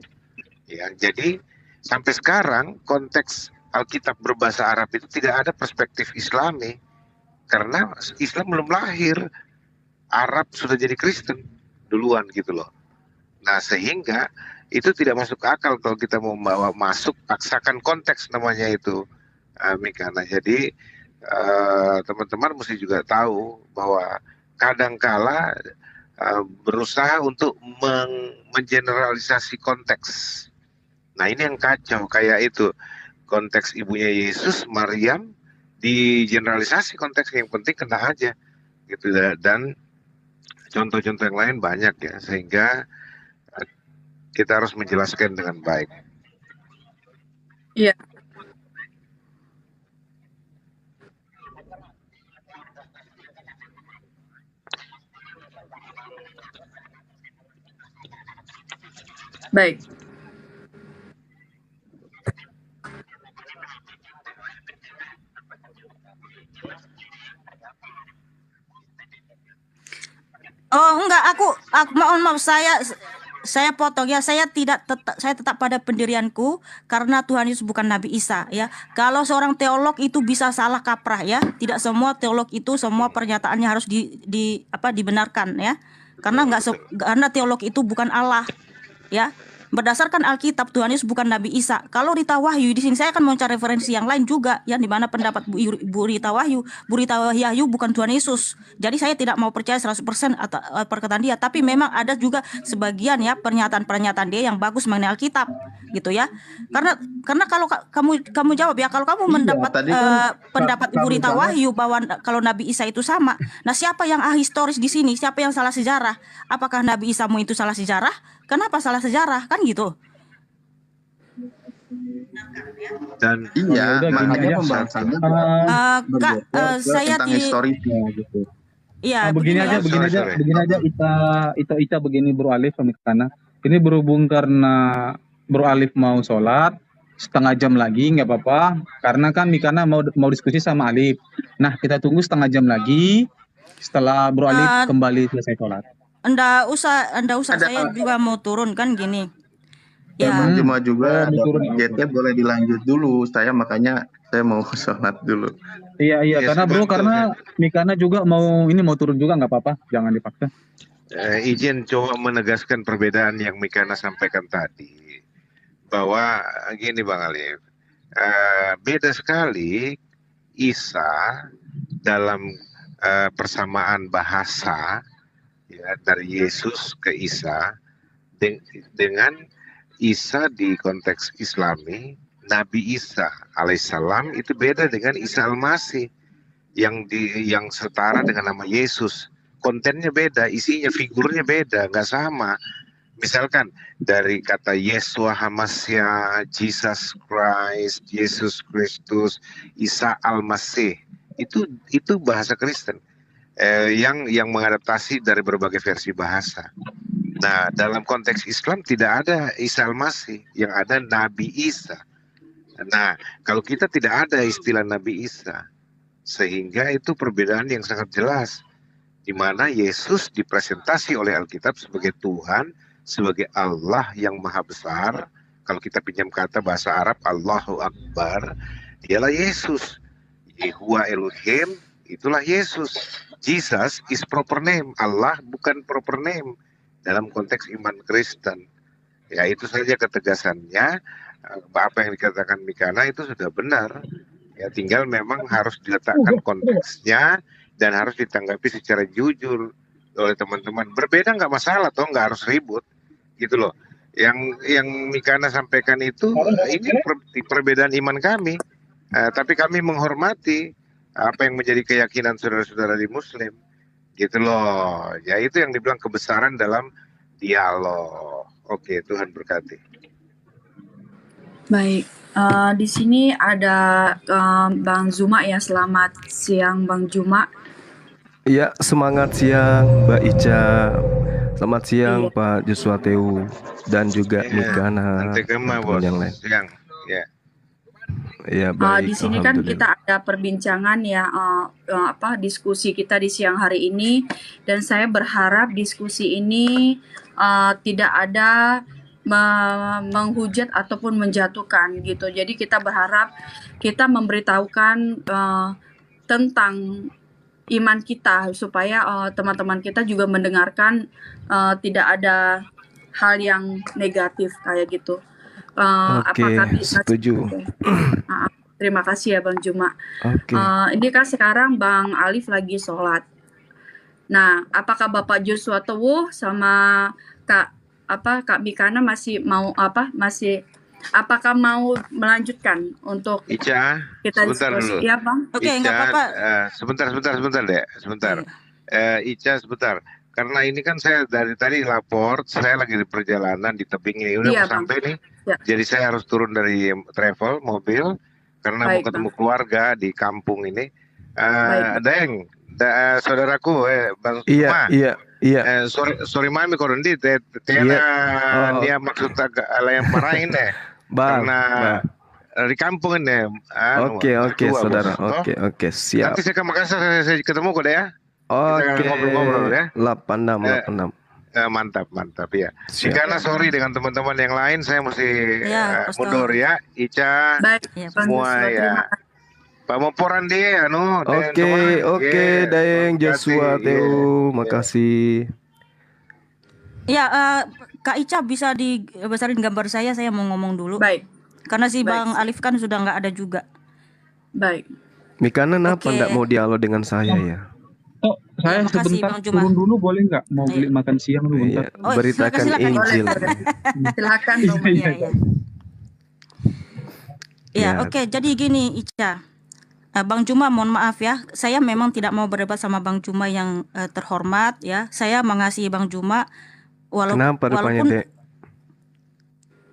Ya, jadi sampai sekarang konteks Alkitab berbahasa Arab itu tidak ada perspektif Islami, karena Islam belum lahir, Arab sudah jadi Kristen duluan gitu loh. Nah, sehingga itu tidak masuk akal kalau kita mau membawa masuk, paksakan konteks namanya itu, Mikana. Jadi teman-teman mesti juga tahu bahwa kadangkala berusaha untuk mengeneralisasi konteks. Nah, ini yang kacau, kayak itu. Konteks ibunya Yesus, Maryam, di generalisasi konteks, yang penting kena aja gitu. Dan contoh-contoh yang lain banyak ya, sehingga kita harus menjelaskan dengan baik. Iya. Baik. Oh enggak, aku maaf saya potong ya. Saya tetap pada pendirianku, karena Tuhan Yesus bukan Nabi Isa ya. Kalau seorang teolog itu bisa salah kaprah ya, tidak semua teolog itu semua pernyataannya harus dibenarkan ya. Karena karena teolog itu bukan Allah ya. Berdasarkan Alkitab, Tuhan Yesus bukan Nabi Isa. Kalau Rita Wahyu di sini saya akan mencari referensi yang lain juga, yang dimana pendapat Bu Rita Wahyu, bukan Tuhan Yesus. Jadi saya tidak mau percaya 100% atau perkataan dia, tapi memang ada juga sebagian ya pernyataan-pernyataan dia yang bagus mengenai Alkitab, gitu ya. Karena kalau kamu jawab ya, kalau kamu mendapat tadi kan pendapat Ibu kami Rita bahas Wahyu bahwa kalau Nabi Isa itu sama. Nah, siapa yang ahistoris di sini? Siapa yang salah sejarah? Apakah Nabi Isa itu salah sejarah? Kenapa salah sejarah? Kan gitu. Dan iya, udah, gini makanya aja. pembahasannya Kak, berbobot saya tentang historisnya gitu. Iya, begini begini ya. aja, Sorry. begini aja. Ita begini Bro Alif sama Mikana. Ini berhubung karena Bro Alif mau sholat setengah jam lagi nggak apa-apa, karena kan Mikana mau diskusi sama Alif. Nah, kita tunggu setengah jam lagi setelah Bro Alif Eh, kembali selesai sholat. Anda usah. Ada- Saya juga mau turun kan gini. Ya, Ya, Bang Juma juga Oh, ada turun. GT boleh dilanjut dulu. Makanya saya mau sholat dulu. Iya, Iya, karena Bro, sebentar. karena Mikana juga mau turun juga nggak apa-apa, jangan dipaksa. Izin coba menegaskan perbedaan yang Mikana sampaikan tadi, bahwa gini Bang Alif, beda sekali Isa dalam persamaan bahasa ya, dari Yesus ke Isa dengan Isa di konteks Islami. Nabi Isa alaihissalam itu beda dengan Isa al-Masih yang setara dengan nama Yesus. Kontennya beda, isinya, figurnya beda, nggak sama. Misalkan dari kata Yesua Hamasya, Jesus Christ, Yesus Kristus, Isa al-Masih, itu bahasa Kristen yang mengadaptasi dari berbagai versi bahasa. Nah, dalam konteks Islam tidak ada Isa al-Masih, yang ada Nabi Isa. Nah, kalau kita tidak ada istilah Nabi Isa, sehingga itu perbedaan yang sangat jelas, di mana Yesus dipresentasi oleh Alkitab sebagai Tuhan, sebagai Allah yang maha besar. Kalau kita pinjam kata bahasa Arab, Allahu Akbar, dialah Yesus. Yehuwa Elohim, itulah Yesus. Jesus is proper name, Allah bukan proper name dalam konteks iman Kristen. Ya, itu saja ketegasannya. Apa yang dikatakan Mikana itu sudah benar. Ya, tinggal memang harus diletakkan konteksnya dan harus ditanggapi secara jujur oleh teman-teman. Berbeda nggak masalah, toh nggak harus ribut, gitu loh. Yang Mikana sampaikan itu ini perbedaan iman kami, tapi kami menghormati apa yang menjadi keyakinan saudara-saudara di Muslim, gitu loh. Ya, itu yang dibilang kebesaran dalam dialog. Oke, Tuhan berkati. Baik, di sini ada Bang Zuma ya. Selamat siang Bang Zuma. Iya, semangat siang Mbak Ica. Selamat siang Iya. Pak Joshua Teu dan juga Iya, Mikana, nanti kema teman-teman bos, yang lain. siang. Ya. Iya, baik. Di sini kan Alhamdulillah. kita ada perbincangan ya, diskusi kita di siang hari ini, dan saya berharap diskusi ini tidak ada menghujat ataupun menjatuhkan gitu. Jadi kita berharap kita memberitahukan tentang iman kita supaya teman-teman kita juga mendengarkan, tidak ada hal yang negatif kayak gitu. Oke, Apakah bisa? setuju. Terima kasih ya Bang Juma. Oke. Ini kan sekarang Bang Alif lagi sholat. Nah, apakah Bapak Joshua Teguh sama Kak Mikana apakah mau melanjutkan untuk Ica, kita sebentar diskusi? dulu. Ya Bang. Oke, nggak apa-apa. Sebentar deh, sebentar. Ica, sebentar. Karena ini kan saya dari tadi lapor, saya lagi di perjalanan di tebing ini, udah Iya, mau Bang. sampai nih. Ya. Jadi saya harus turun dari travel mobil karena mau Baik, ketemu keluarga di kampung ini. Baik. Deng, saudaraku, Bang Iya, Suma. iya. Sorry mami korundi, tena Iya. Oh. dia maksud agak yang marahin Bang, karena di kampung ini. Oke, mertua, saudara. bos. Oke, siap. Nanti saya ke Makassar, saya ketemu kok deh ya. Oke, ngobrol-ngobrol ya. 86. Mantap ya. Siap. Karena sorry dengan teman-teman yang lain, saya mesti Ya, Pastor. mundur ya. Ica, Baik, Iya, Bang semua Joshua, ya. terima kasih. Pak Moporan dia, Oke, Deng Joshua Teu, makasih. Ya, Kak Ica bisa dibesarin gambar saya mau ngomong dulu. Baik, Karena si baik, Bang Alif kan sudah nggak ada juga. baik. Mikana kenapa Oke. nggak mau dialog dengan saya ya? Oh, saya makasih, sebentar Bang Juma. turun dulu boleh nggak? Mau beli makan siang dulu bentar. Iya, Oh, beritakan silakan, Injil. Silakan Bang. Iya, iya. Ya, Ya. oke. Jadi gini, Ica. Bang Juma, mohon maaf ya. Saya memang tidak mau berdebat sama Bang Juma yang terhormat ya. Saya mengasihi Bang Juma Kenapa rupanya, walaupun Dek?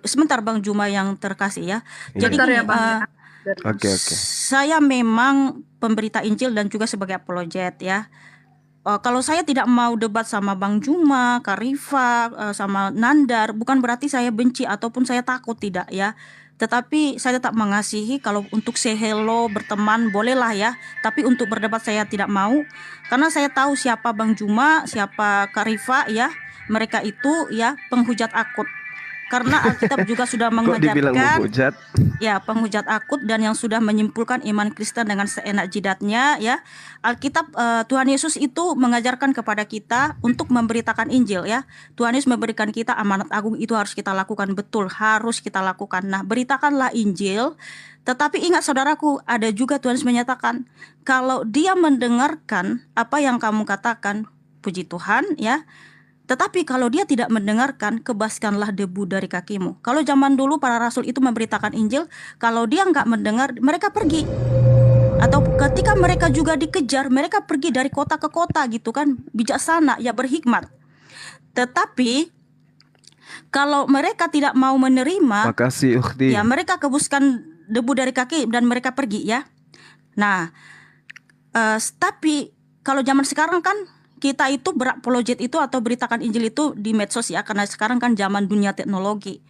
sebentar Bang Juma yang terkasih ya. Jadi Bentar gini, ya, Bang. Oke. saya memang pemberita Injil dan juga sebagai apologet ya. Kalau saya tidak mau debat sama Bang Juma, Kak Rifa, sama Nandar, bukan berarti saya benci ataupun saya takut, tidak ya. Tetapi saya tetap mengasihi. Kalau untuk say hello, berteman, bolehlah ya. Tapi untuk berdebat saya tidak mau. Karena saya tahu siapa Bang Juma, siapa Kak Rifa ya. Mereka itu ya penghujat akut. Karena Alkitab juga sudah Kok dibilang mengajarkan menghujat? ya penghujat akut dan yang sudah menyimpulkan iman Kristen dengan seenak jidatnya ya. Alkitab Tuhan Yesus itu mengajarkan kepada kita untuk memberitakan Injil ya. Tuhan Yesus memberikan kita amanat agung, itu harus kita lakukan, betul, harus kita lakukan. Nah, beritakanlah Injil. Tetapi ingat saudaraku, ada juga Tuhan Yesus menyatakan kalau dia mendengarkan apa yang kamu katakan, puji Tuhan ya. Tetapi kalau dia tidak mendengarkan, kebaskanlah debu dari kakimu. Kalau zaman dulu para rasul itu memberitakan Injil, kalau dia nggak mendengar, mereka pergi. Atau ketika mereka juga dikejar, mereka pergi dari kota ke kota gitu kan, bijaksana, ya berhikmat. Tetapi kalau mereka tidak mau menerima, Makasih, Ukhti. ya mereka kebuskan debu dari kaki dan mereka pergi ya. Nah, tapi kalau zaman sekarang kan kita itu berapologet itu atau beritakan Injil itu di medsos ya, karena sekarang kan zaman dunia teknologi.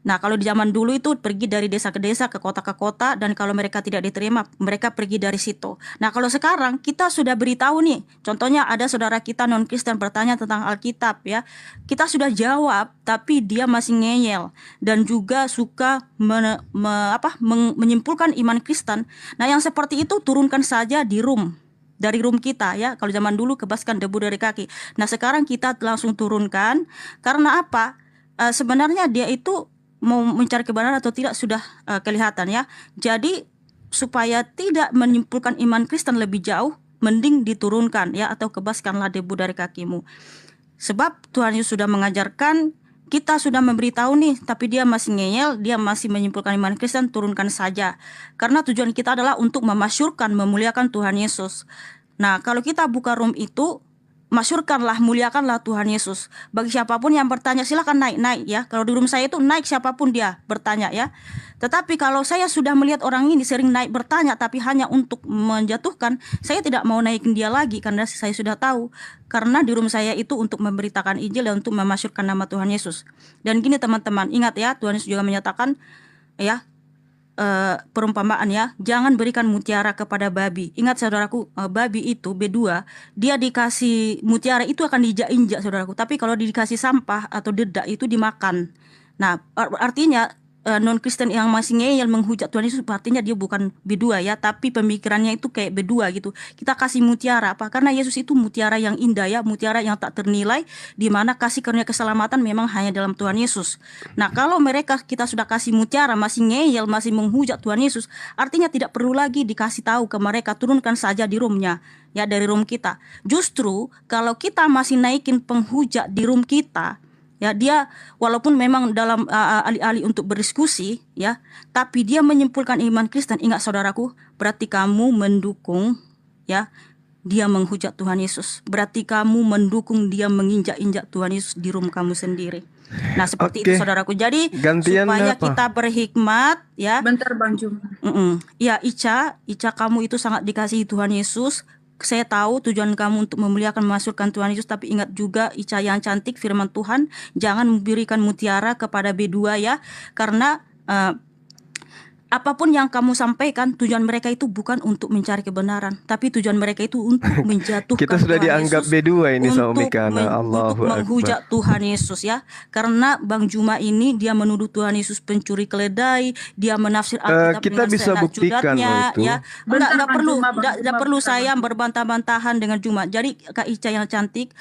Nah, kalau di zaman dulu itu pergi dari desa ke desa, ke kota, dan kalau mereka tidak diterima, mereka pergi dari situ. Nah, kalau sekarang kita sudah beritahu nih, contohnya ada saudara kita non-Kristen bertanya tentang Alkitab ya, kita sudah jawab, tapi dia masih ngeyel dan juga suka menyimpulkan iman Kristen. Nah, yang seperti itu turunkan saja dari room kita ya. Kalau zaman dulu kebaskan debu dari kaki. Nah, sekarang kita langsung turunkan. Karena apa? Sebenarnya dia itu mau mencari kebenaran atau tidak sudah kelihatan ya. Jadi supaya tidak menyimpulkan iman Kristen lebih jauh, mending diturunkan ya, atau kebaskanlah debu dari kakimu. Sebab Tuhan Yesus sudah mengajarkan, kita sudah memberitahu nih, tapi dia masih ngeyel, dia masih menyimpulkan iman Kristen, turunkan saja. Karena tujuan kita adalah untuk memasyurkan, memuliakan Tuhan Yesus. Nah, kalau kita buka room itu, masyurkanlah, muliakanlah Tuhan Yesus. Bagi siapapun yang bertanya, silakan naik ya. Kalau di room saya itu naik siapapun dia bertanya ya. Tetapi kalau saya sudah melihat orang ini sering naik bertanya, tapi hanya untuk menjatuhkan, saya tidak mau naikin dia lagi, karena saya sudah tahu. Karena di room saya itu untuk memberitakan Injil dan untuk memasyurkan nama Tuhan Yesus. Dan gini teman-teman, ingat ya, Tuhan Yesus juga menyatakan ya, perumpamaan ya, jangan berikan mutiara kepada babi. Ingat saudaraku, babi itu B2, dia dikasih mutiara itu akan diinjak-injak saudaraku. Tapi kalau dikasih sampah atau dedak itu dimakan. Nah, artinya non-Kristen yang masih ngeyel menghujat Tuhan Yesus, artinya dia bukan B2 ya, tapi pemikirannya itu kayak B2 gitu. Kita kasih mutiara apa? Karena Yesus itu mutiara yang indah ya, mutiara yang tak ternilai, di mana kasih karunia keselamatan memang hanya dalam Tuhan Yesus. Nah, kalau mereka kita sudah kasih mutiara masih ngeyel, masih menghujat Tuhan Yesus, artinya tidak perlu lagi dikasih tahu ke mereka, turunkan saja di roomnya ya, dari room kita. Justru kalau kita masih naikin penghujat di room kita ya, dia walaupun memang dalam alih-alih untuk berdiskusi ya, tapi dia menyimpulkan iman Kristen. Ingat saudaraku, berarti kamu mendukung ya dia menghujat Tuhan Yesus. Berarti kamu mendukung dia menginjak-injak Tuhan Yesus di room kamu sendiri. Nah, seperti itu saudaraku. Jadi Gantian supaya apa? kita berhikmat ya. Bentar Bang Juma. Ya, Ica kamu itu sangat dikasihi Tuhan Yesus. Saya tahu tujuan kamu untuk memuliakan, memasyurkan Tuhan Yesus, tapi ingat juga Ica yang cantik, firman Tuhan, jangan memberikan mutiara kepada B2 ya, karena apapun yang kamu sampaikan, tujuan mereka itu bukan untuk mencari kebenaran, tapi tujuan mereka itu untuk menjatuhkan Kita sudah Tuhan dianggap Yesus, B2 ini sama untuk Mikana. untuk Allahu Akbar. menghujat Tuhan Yesus ya. Karena Bang Juma ini dia menuduh Tuhan Yesus pencuri keledai, dia menafsir Alkitab Kita dengan bisa seenak buktikan loh jidatnya itu. ya. Bentar, Enggak Bang perlu, Juma, Bang enggak Juma, perlu bentar, saya Bang. berbantah-bantahan dengan Juma. Jadi Kak Ica yang cantik,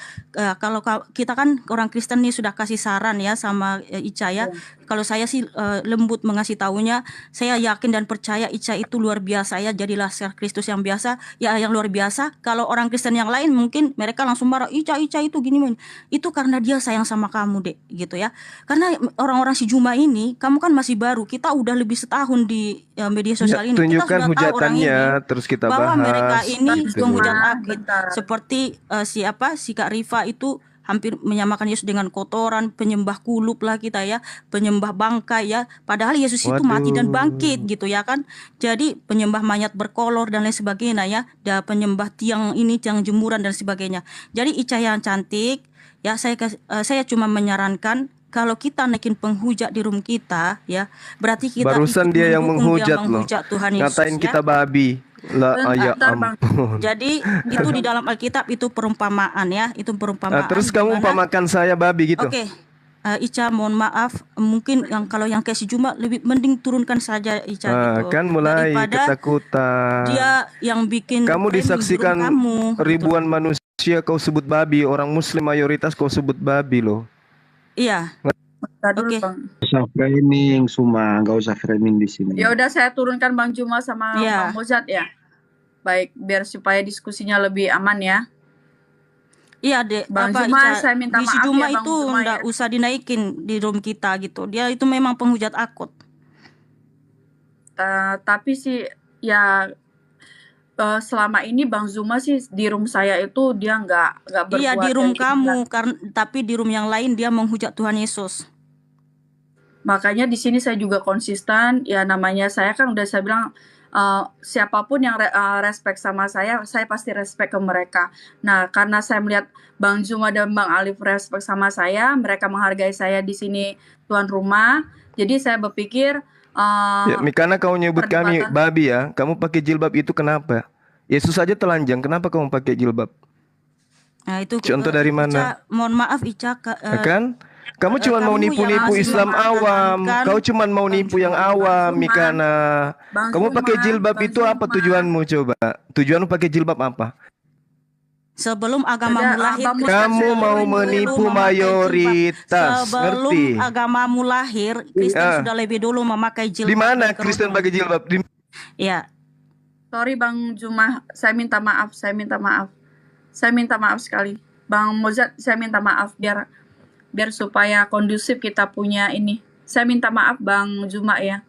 kalau kita kan orang Kristen nih sudah kasih saran ya sama Ica ya. Kalau saya sih lembut mengasih tahunya, saya yakin dan percaya Ica itu luar biasa ya, jadi laskar Kristus yang biasa, ya yang luar biasa. Kalau orang Kristen yang lain mungkin mereka langsung marah, Ica itu gini men. Itu karena dia sayang sama kamu dek, gitu ya. Karena orang-orang si Juma ini, kamu kan masih baru, kita udah lebih setahun di media sosial ini, kita Tunjukkan sudah tahu orang ini hujatannya, terus kita bahwa mereka bahas. ini gitu penghujat loh. akid, Bentar. seperti si Kak Rifa itu hampir menyamakan Yesus dengan kotoran, penyembah kulup lah kita ya, penyembah bangkai ya. Padahal Yesus itu mati dan bangkit gitu ya kan. Jadi penyembah mayat berkolor dan lain sebagainya ya, dan penyembah tiang ini, tiang jemuran dan sebagainya. Jadi Ica yang cantik ya, saya cuma menyarankan kalau kita naikin penghujat di room kita ya, berarti kita Barusan ikut dia yang mendukung dia menghujat loh. menghujat Tuhan Yesus Ngatain ya. kita babi. Lah ya Bentar, Bang. ampun. Jadi itu di dalam Alkitab itu perumpamaan ya, itu perumpamaan. Terus kamu di mana- umpamakan saya babi gitu. Oke, Ica mohon maaf, mungkin kalau yang kayak si Juma lebih mending turunkan saja Ica gitu. Kan mulai Daripada ketakutan. dia yang bikin Kamu framing disaksikan di room kamu, gitu. ribuan manusia kau sebut babi, orang muslim mayoritas kau sebut babi loh. Iya. Bentar dulu, Oke. Bang. Nggak usah framing, Suma, nggak usah framing di sini. Ya udah saya turunkan Bang Juma sama Iya. Bang Mozart ya. Baik, biar supaya diskusinya lebih aman ya. Iya dek, Bang apa Juma, Ica, saya minta di si maaf Juma ya, Bang itu Juma, ndak ya. usah dinaikin di room kita gitu. Dia itu memang penghujat akut. Tapi sih ya selama ini Bang Zuma sih di room saya itu dia nggak berbuat Iya di room yang kamu, kayak tapi di room yang lain dia menghujat Tuhan Yesus. makanya di sini saya juga konsisten ya, namanya saya kan udah saya bilang siapapun yang respect sama saya pasti respect ke mereka. Nah karena saya melihat Bang Zuma dan Bang Alif respect sama saya, mereka menghargai saya di sini tuan rumah, jadi saya berpikir Ya, Mikana kau nyebut kami perdebatan- babi ya. Kamu pakai jilbab itu kenapa? Yesus saja telanjang, kenapa kamu pakai jilbab? Nah itu Contoh dari mana? Ica, mohon maaf Ica, Kan? Kamu cuma mau kamu nipu-nipu yang Islam masih awam. mempertahankan Kau cuma mau nipu yang awam, Zuma. Mikana. Bang Kamu pakai Zuma, jilbab Bang itu apa Zuma. tujuanmu coba? Tujuanmu pakai jilbab apa? sebelum agamamu Ada, lahir, Abang Kristen Kamu sudah mau lebih dulu menipu memakai mayoritas, jilbab. Sebelum ngerti? agamamu lahir, Kristen Ah. sudah lebih dulu memakai jilbab. Di mana dan Kristen kerudung. pakai jilbab? Ya, Sorry Bang Juma, saya minta maaf sekali. Bang Mozart, saya minta maaf biar supaya kondusif kita punya ini. Saya minta maaf Bang Juma ya.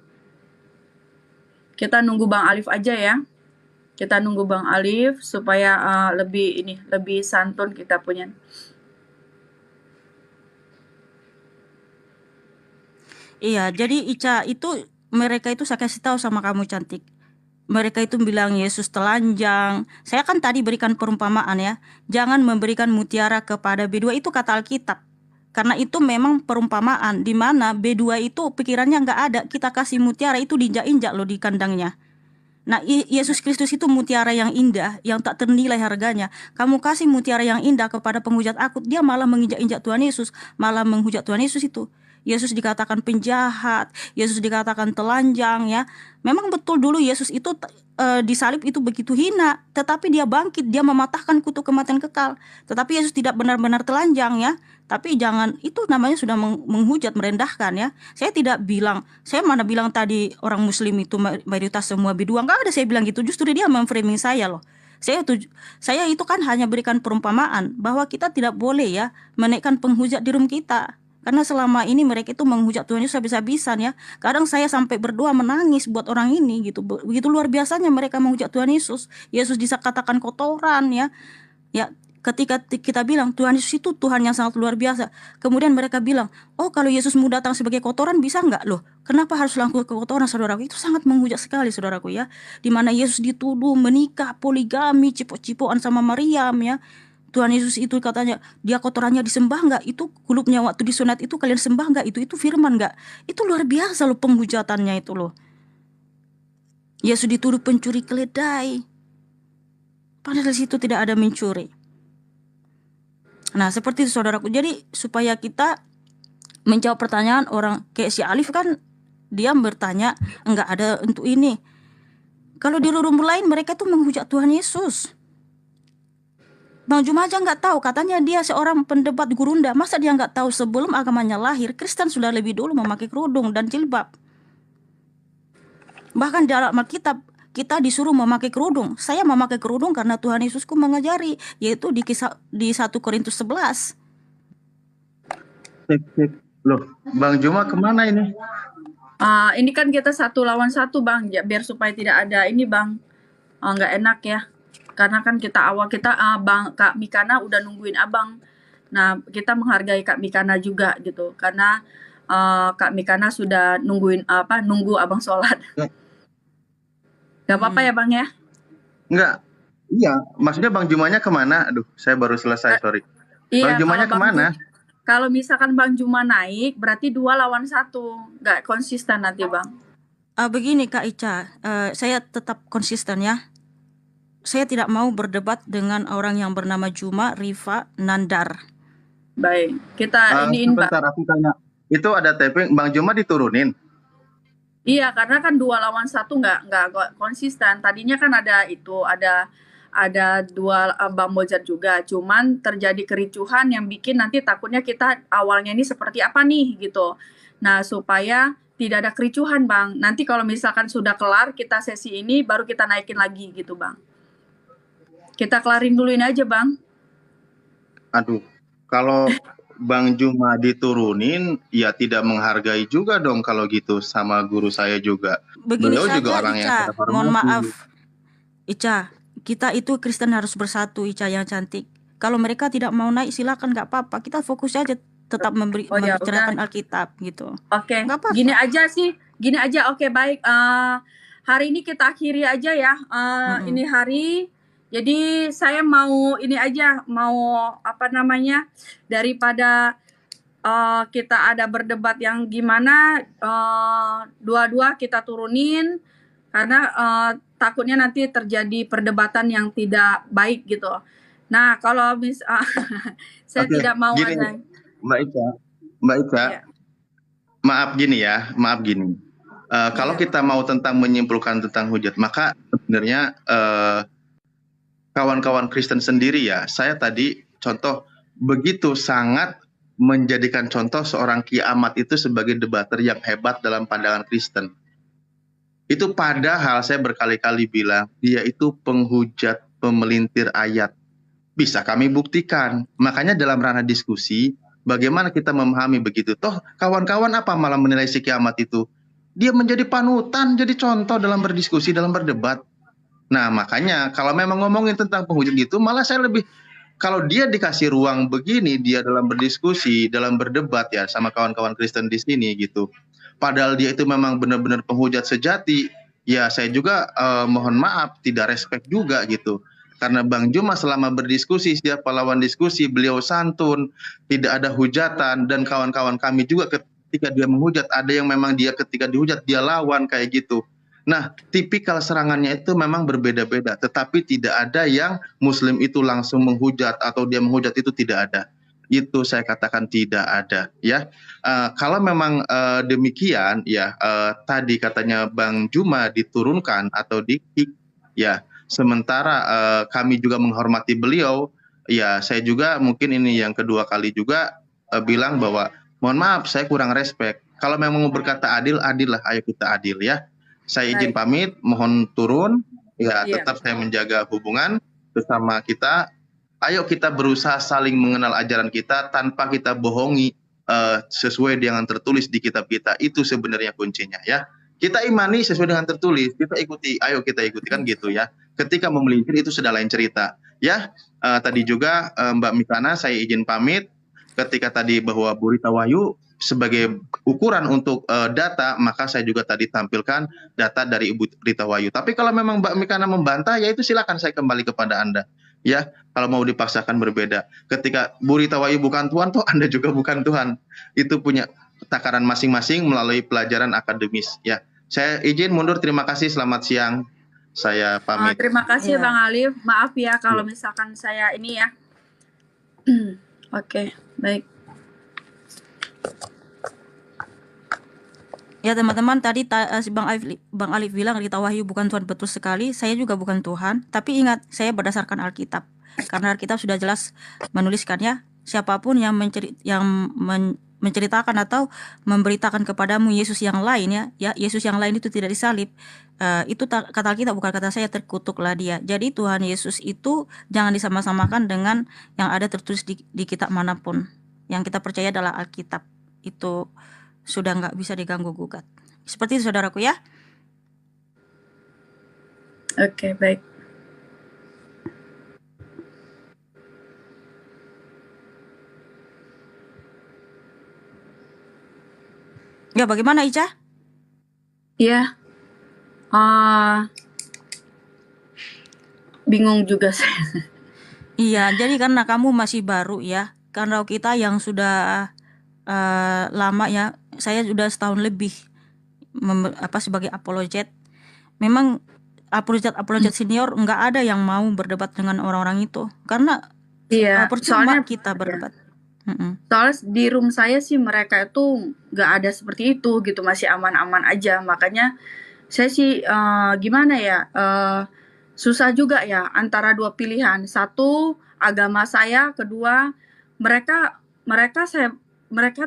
Kita nunggu Bang Alif aja ya. Kita nunggu Bang Alif supaya lebih santun kita punya. iya. Jadi Ica itu mereka itu saya kasih tahu sama kamu cantik. Mereka itu bilang Yesus telanjang. Saya kan tadi berikan perumpamaan ya. Jangan memberikan mutiara kepada B2, itu kata Alkitab. Karena itu memang perumpamaan di mana B2 itu pikirannya nggak ada. Kita kasih mutiara itu diinjak-injak loh di kandangnya. Nah, Yesus Kristus itu mutiara yang indah, yang tak ternilai harganya. Kamu kasih mutiara yang indah kepada penghujat akut, dia malah menginjak-injak Tuhan Yesus, malah menghujat Tuhan Yesus itu. Yesus dikatakan penjahat, Yesus dikatakan telanjang ya. Memang betul dulu Yesus itu disalib itu begitu hina, tetapi dia bangkit, dia mematahkan kutuk kematian kekal. Tetapi Yesus tidak benar-benar telanjang ya. Tapi jangan, itu namanya sudah menghujat, merendahkan ya. Saya tidak bilang, saya mana bilang tadi orang muslim itu mayoritas semua B2, enggak ada saya bilang gitu. Justru dia memframing saya loh. Saya itu kan hanya berikan perumpamaan bahwa kita tidak boleh ya menaikkan penghujat di room kita. Karena selama ini mereka itu menghujat Tuhan Yesus habis-habisan ya. Kadang saya sampai berdoa menangis buat orang ini gitu. Begitu luar biasanya mereka menghujat Tuhan Yesus. Yesus dikatakan kotoran ya. Ya, ketika kita bilang Tuhan Yesus itu Tuhan yang sangat luar biasa, kemudian mereka bilang, oh kalau Yesus mau datang sebagai kotoran bisa nggak loh? Kenapa harus langsung ke kotoran, saudaraku? Itu sangat menghujat sekali, saudaraku ya. Dimana Yesus dituduh menikah, poligami, cipok-cipokan sama Maryam ya. Tuhan Yesus itu katanya dia kotorannya disembah nggak? Itu kulupnya waktu disunat itu kalian sembah nggak? Itu firman nggak? Itu luar biasa loh penghujatannya itu loh. Yesus dituduh pencuri keledai. Padahal di situ tidak ada mencuri. Nah, seperti itu saudaraku. Jadi supaya kita menjawab pertanyaan orang kayak si Alif kan, dia bertanya enggak ada untuk ini. Kalau di rumah lain mereka tuh menghujat Tuhan Yesus. Bang Juma aja nggak tahu, katanya dia seorang pendebat gurunda. Masa dia nggak tahu sebelum agamanya lahir, Kristen sudah lebih dulu memakai kerudung dan jilbab. Bahkan dalam Alkitab kita disuruh memakai kerudung. Saya memakai kerudung karena Tuhan Yesusku mengajari, yaitu di 1 Korintus 11. Cek. Loh, Bang Juma kemana ini? Ini kan kita 1 lawan 1 Bang, ya, biar supaya tidak ada ini Bang, nggak enak ya. Karena kan Bang Kak Mikana udah nungguin Abang. Nah, kita menghargai Kak Mikana juga gitu, karena Kak Mikana sudah nunggu Abang sholat. Gak apa-apa ya Bang ya? Enggak. Iya, maksudnya Bang Jumanya kemana? Aduh, saya baru selesai, sorry. Iya, Bang Jumanya kalau kemana? Kalau misalkan Bang Juma naik, berarti 2 lawan 1. Nggak konsisten nanti Bang. Begini Kak Ica, saya tetap konsisten ya. Saya tidak mau berdebat dengan orang yang bernama Juma, Rifa, Nandar. Baik, kita iniin Mbak. Sebentar, aku tanya. Itu ada taping, Bang Juma diturunin? Iya, karena kan 2 lawan 1 nggak konsisten. Tadinya kan ada 2 Bang Mozart juga. Cuman terjadi kericuhan yang bikin nanti takutnya kita awalnya ini seperti apa nih gitu. Nah, supaya tidak ada kericuhan Bang. Nanti kalau misalkan sudah kelar kita sesi ini baru kita naikin lagi gitu Bang. Kita kelarin duluin aja Bang. Aduh, kalau Bang Juma diturunin, ya tidak menghargai juga dong kalau gitu sama guru saya juga. Begini Beliau saja juga orang yang Ica, saya hormati. mohon maaf Ica, kita itu Kristen harus bersatu Ica yang cantik. Kalau mereka tidak mau naik silakan, nggak apa-apa. Kita fokus aja tetap membicarakan Alkitab gitu. Oke, Nggak apa-apa. gini aja. Oke, baik. Hari ini kita akhiri aja ya. Ini hari. Jadi saya mau daripada kita ada berdebat yang gimana, dua-dua kita turunin karena takutnya nanti terjadi perdebatan yang tidak baik gitu. Nah, kalau saya tidak mau gini, ada. Mbak Ica, Ya. maaf gini. Kalau kita mau menyimpulkan tentang hujat, maka sebenarnya kawan-kawan Kristen sendiri ya, saya tadi contoh begitu sangat menjadikan contoh seorang Ki Ahmad itu sebagai debater yang hebat dalam pandangan Kristen. Itu padahal saya berkali-kali bilang dia itu penghujat, pemelintir ayat. Bisa kami buktikan. Makanya dalam ranah diskusi, bagaimana kita memahami begitu? Toh kawan-kawan apa malah menilai si Ki Ahmad itu? Dia menjadi panutan, jadi contoh dalam berdiskusi, dalam berdebat. Nah makanya kalau memang ngomongin tentang penghujat gitu, malah saya lebih, kalau dia dikasih ruang begini, dia dalam berdiskusi, dalam berdebat ya sama kawan-kawan Kristen di sini gitu. Padahal dia itu memang benar-benar penghujat sejati, ya saya juga mohon maaf, tidak respect juga gitu. Karena Bang Juma selama berdiskusi, setiap lawan diskusi, beliau santun, tidak ada hujatan, dan kawan-kawan kami juga ketika dia menghujat, ada yang memang dia ketika dihujat, dia lawan kayak gitu. Nah, tipikal serangannya itu memang berbeda-beda, tetapi tidak ada yang Muslim itu langsung menghujat atau dia menghujat itu tidak ada. Itu saya katakan tidak ada, ya. Kalau memang demikian, ya tadi katanya Bang Juma diturunkan atau di-kick, ya. Sementara kami juga menghormati beliau, ya saya juga mungkin ini yang kedua kali juga bilang bahwa mohon maaf saya kurang respect. Kalau memang mau berkata adil, adil lah, ayo kita adil ya. Saya izin pamit, mohon turun, ya tetap saya menjaga hubungan bersama kita. Ayo kita berusaha saling mengenal ajaran kita tanpa kita bohongi sesuai dengan tertulis di kitab kita. Itu sebenarnya kuncinya ya. Kita imani sesuai dengan tertulis, kita ikuti, ayo kita ikuti kan gitu ya. Ketika memelintir itu sudah lain cerita ya. Tadi juga Mbak Mikana saya izin pamit. Ketika tadi bahwa Burita Wahyu sebagai ukuran untuk data, maka saya juga tadi tampilkan data dari Ibu Rita Wahyu. Tapi kalau memang Mbak Mikana membantah, ya itu silakan saya kembali kepada Anda. Ya, kalau mau dipaksakan berbeda. Ketika Bu Rita Wahyu bukan Tuhan, toh Anda juga bukan Tuhan. Itu punya takaran masing-masing melalui pelajaran akademis. Ya, Saya izin mundur. Terima kasih. Selamat siang. Saya pamit. Terima kasih Iya. Bang Alif. Maaf ya kalau misalkan saya ini ya. Oke, baik. Ya teman-teman, tadi si Bang Alif bilang Rita Wahyu bukan Tuhan, betul sekali. Saya juga bukan Tuhan, tapi ingat, saya berdasarkan Alkitab. Karena Alkitab sudah jelas menuliskannya, siapapun yang menceritakan atau memberitakan kepadamu Yesus yang lain, ya Yesus yang lain itu tidak disalib, itu kata Alkitab, bukan kata saya, terkutuklah dia. Jadi Tuhan Yesus itu jangan disama-samakan dengan yang ada tertulis di kitab manapun. Yang kita percaya adalah Alkitab. Itu sudah nggak bisa diganggu gugat. Seperti itu saudaraku ya. Oke, baik. Ya, bagaimana Ica? Iya. Bingung juga saya. Iya, jadi karena kamu masih baru ya. Karena kita yang sudah lama ya, saya sudah setahun lebih sebagai apologet. Memang apologet senior nggak ada yang mau berdebat dengan orang-orang itu, karena Iya, percuma soalnya kita berdebat. soalnya di room saya sih mereka itu nggak ada seperti itu gitu, masih aman-aman aja. Makanya saya sih gimana ya, susah juga ya antara dua pilihan. Satu, agama saya. Kedua, mereka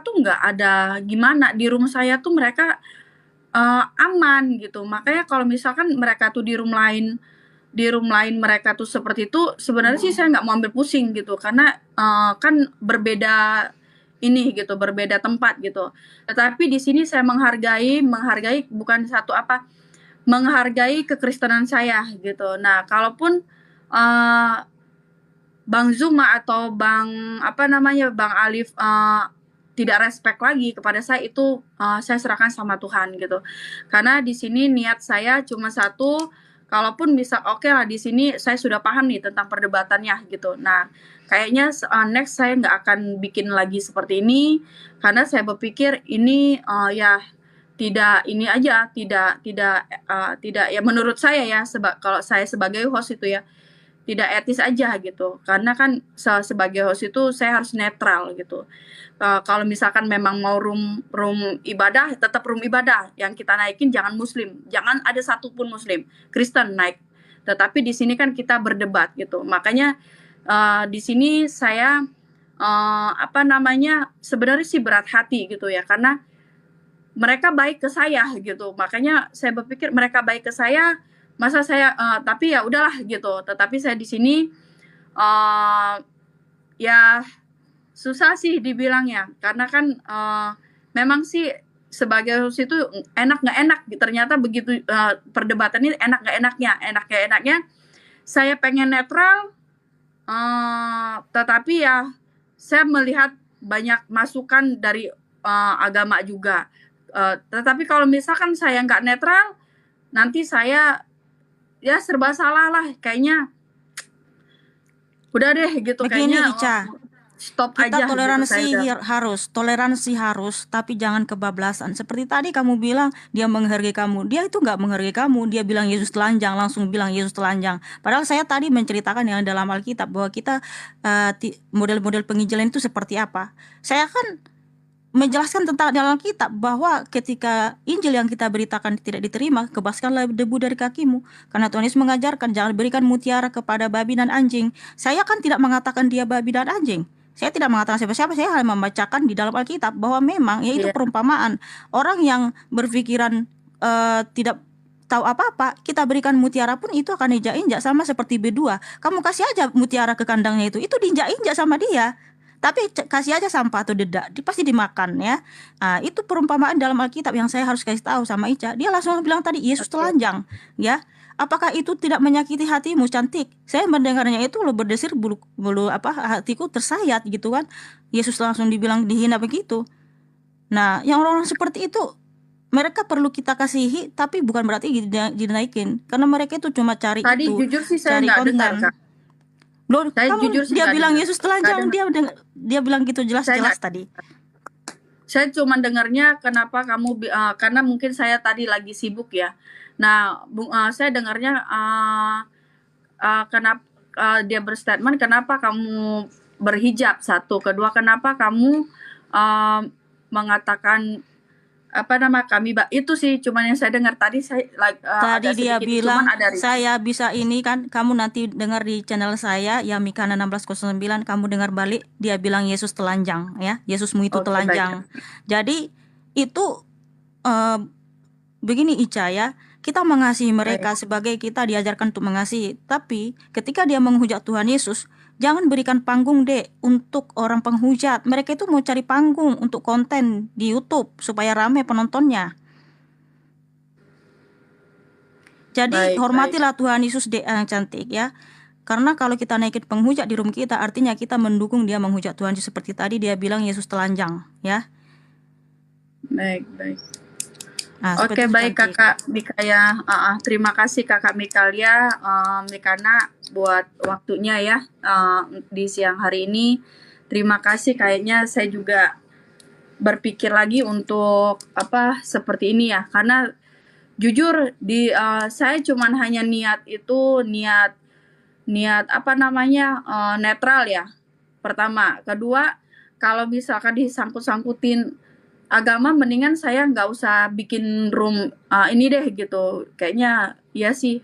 tuh nggak ada gimana, di room saya tuh mereka aman gitu. Makanya kalau misalkan mereka tuh di room lain mereka tuh seperti itu, sebenarnya sih saya nggak mau ambil pusing gitu, karena kan berbeda ini gitu, berbeda tempat gitu. Tetapi di sini saya menghargai bukan menghargai kekristenan saya gitu. Nah, kalaupun Bang Zuma atau Bang Alif tidak respect lagi kepada saya, itu saya serahkan sama Tuhan gitu. Karena di sini niat saya cuma satu, kalaupun bisa oke lah, di sini saya sudah paham nih tentang perdebatannya gitu. Nah, kayaknya next saya nggak akan bikin lagi seperti ini, karena saya berpikir ini ya tidak ya, menurut saya ya, kalau saya sebagai host itu ya tidak etis aja gitu. Karena kan sebagai host itu saya harus netral gitu. Kalau misalkan memang mau room ibadah, tetap room ibadah. Yang kita naikin jangan Muslim, jangan ada satupun Muslim, Kristen naik. Tetapi di sini kan kita berdebat gitu. Makanya di sini saya sebenarnya sih berat hati gitu ya, karena mereka baik ke saya gitu. Makanya saya berpikir mereka baik ke saya, masa saya tapi ya udahlah gitu. Tetapi saya di sini ya susah sih dibilangnya, karena kan memang sih sebagai host itu enak nggak enak, ternyata begitu perdebatan ini enak nggak enaknya saya pengen netral, tetapi ya saya melihat banyak masukan dari agama juga, tetapi kalau misalkan saya nggak netral, nanti saya ya serba salah lah kayaknya. Udah deh gitu. Begini kayaknya Ica, stop kita aja toleransi harus, tapi jangan kebablasan. Seperti tadi kamu bilang dia menghargai kamu, dia itu nggak menghargai kamu. Dia bilang Yesus telanjang, langsung bilang Yesus telanjang. Padahal saya tadi menceritakan yang dalam Alkitab bahwa kita model-model penginjilan itu seperti apa. Saya kan menjelaskan tentang dalam Alkitab bahwa ketika Injil yang kita beritakan tidak diterima, kebaskanlah debu dari kakimu. Karena Tuhan Yesus mengajarkan jangan berikan mutiara kepada babi dan anjing. Saya kan tidak mengatakan dia babi dan anjing. Saya tidak mengatakan siapa-siapa, saya hanya membacakan di dalam Alkitab bahwa memang yaitu perumpamaan. Orang yang berpikiran tidak tahu apa-apa, kita berikan mutiara pun itu akan injak-injak, sama seperti B2. Kamu kasih aja mutiara ke kandangnya itu diinjak-injak sama dia. Tapi kasih aja sampah atau dedak, pasti dimakan ya. Itu perumpamaan dalam Alkitab yang saya harus kasih tahu sama Ica. Dia langsung bilang tadi Yesus telanjang, ya. Apakah itu tidak menyakiti hatimu cantik? Saya mendengarnya itu lo berdesir bulu hatiku tersayat gitu kan. Yesus langsung dibilang dihina begitu. Nah, yang orang-orang seperti itu mereka perlu kita kasihi, tapi bukan berarti dinaikin, karena mereka itu cuma cari tadi itu, jujur sih saya cari nggak konten. dengar, Kak. Loh, Saya kamu, jujur sih dia nggak bilang dengar. Yesus telanjang, Nggak dia bilang gitu jelas-jelas nggak- tadi. Saya cuma dengarnya kenapa kamu karena mungkin saya tadi lagi sibuk ya. Nah, saya dengarnya kenapa dia berstatement kenapa kamu berhijab, satu, kedua kenapa kamu mengatakan kami itu sih cuman yang saya dengar tadi. Saya Tadi ada dia sedikit bilang cuman ada saya bisa ini kan, kamu nanti dengar di channel saya ya Mikana 1609, kamu dengar balik dia bilang Yesus telanjang ya, Yesusmu itu Oke, telanjang. Jadi itu begini Ica ya, kita mengasihi mereka sebagai kita diajarkan untuk mengasihi, tapi ketika dia menghujat Tuhan Yesus, jangan berikan panggung deh untuk orang penghujat. Mereka itu mau cari panggung untuk konten di YouTube supaya rame penontonnya. Jadi hormatilah Tuhan Yesus deh yang cantik ya. Karena kalau kita naikin penghujat di room kita, artinya kita mendukung dia menghujat Tuhan Yesus. Seperti tadi dia bilang Yesus telanjang ya. Baik. Nah, Oke, baik cantik. Kakak Mikaya. Terima kasih Kakak Mikalia, Mikana buat waktunya ya di siang hari ini. Terima kasih. Kayaknya saya juga berpikir lagi untuk seperti ini ya. Karena jujur saya cuman hanya niat netral ya. Pertama, kedua, kalau misalkan disangkut-sangkutin agama, mendingan saya nggak usah bikin room ini deh gitu. Kayaknya ya sih,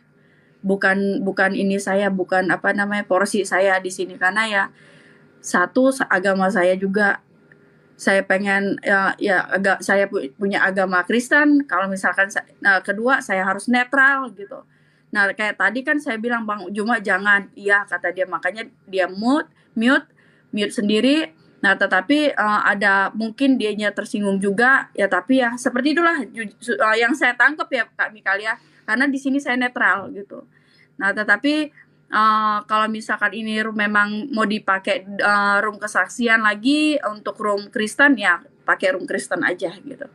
bukan ini saya, bukan porsi saya di sini. Karena ya satu, agama saya juga, saya pengen saya punya agama Kristen. Kalau misalkan kedua, saya harus netral gitu. Nah, kayak tadi kan saya bilang Bang Juma jangan, iya kata dia, makanya dia mute sendiri. Nah, tetapi ada mungkin dianya tersinggung juga ya, tapi ya seperti itulah yang saya tangkap ya Kak Mikalia, karena di sini saya netral gitu. Nah, tetapi kalau misalkan ini room memang mau dipakai room kesaksian lagi untuk room Kristen, ya pakai room Kristen aja gitu.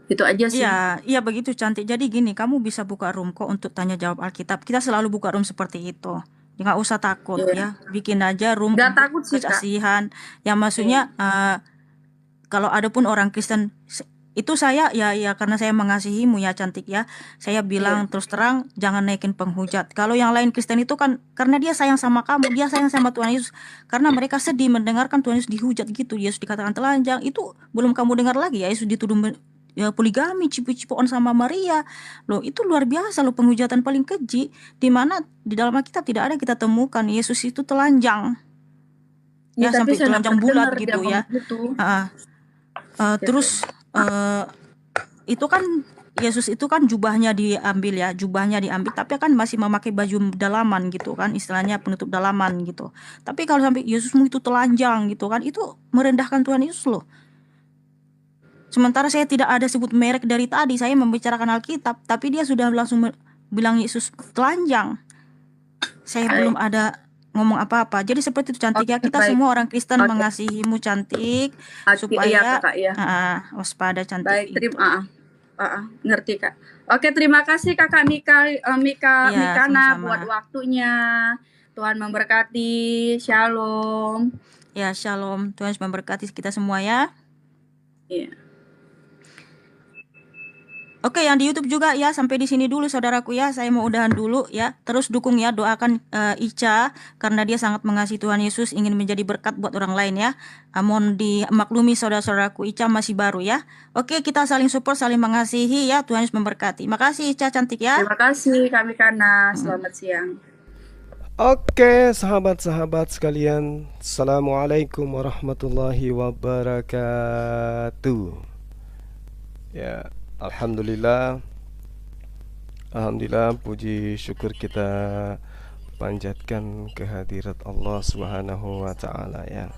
Itu aja sih. Iya begitu cantik. Jadi gini, kamu bisa buka room kok untuk tanya jawab Alkitab. Kita selalu buka room seperti itu. Nggak usah takut ya, bikin aja room Nggak takut sih, Kak. kesaksihan. Yang maksudnya kalau ada pun orang Kristen, itu saya ya karena saya mengasihimu ya cantik ya. Saya bilang terus terang jangan naikin penghujat. Kalau yang lain Kristen itu kan karena dia sayang sama kamu, dia sayang sama Tuhan Yesus. Karena mereka sedih mendengarkan Tuhan Yesus dihujat gitu, Yesus dikatakan telanjang. Itu belum kamu dengar lagi ya, Yesus dituduh poligami, cipu-cipuan sama Maria. Loh, itu luar biasa loh, penghujatan paling keji, di mana di dalam Alkitab tidak ada kita temukan Yesus itu telanjang. Ya, sampai telanjang bulat gitu ya. Terus itu kan Yesus itu kan jubahnya diambil ya, tapi kan masih memakai baju dalaman gitu kan, istilahnya penutup dalaman gitu. Tapi kalau sampai Yesusmu itu telanjang gitu kan, itu merendahkan Tuhan Yesus loh. Sementara saya tidak ada sebut merek dari tadi, saya membicarakan Alkitab, tapi dia sudah langsung bilang Yesus telanjang. Saya belum ada ngomong apa-apa. Jadi seperti itu cantik ya, kita semua orang Kristen mengasihimu cantik, supaya waspada cantik. Baik, ngerti Kak. Oke, terima kasih Kakak Mikana buat waktunya. Tuhan memberkati. Shalom. Ya, shalom. Tuhan memberkati kita semua ya. Iya. Oke, yang di YouTube juga ya, sampai di sini dulu saudaraku ya. Saya mau udahan dulu ya. Terus dukung ya, doakan Ica karena dia sangat mengasihi Tuhan Yesus, ingin menjadi berkat buat orang lain ya. Mohon dimaklumi saudara-saudaraku, Ica masih baru ya. Oke, kita saling support, saling mengasihi ya. Tuhan Yesus memberkati. Makasih Ica cantik ya. Terima kasih kami Kana. Selamat siang. Oke, sahabat-sahabat sekalian, Assalamualaikum warahmatullahi wabarakatuh. Ya, Alhamdulillah, puji syukur kita panjatkan kehadirat Allah Subhanahu wa Ta'ala ya.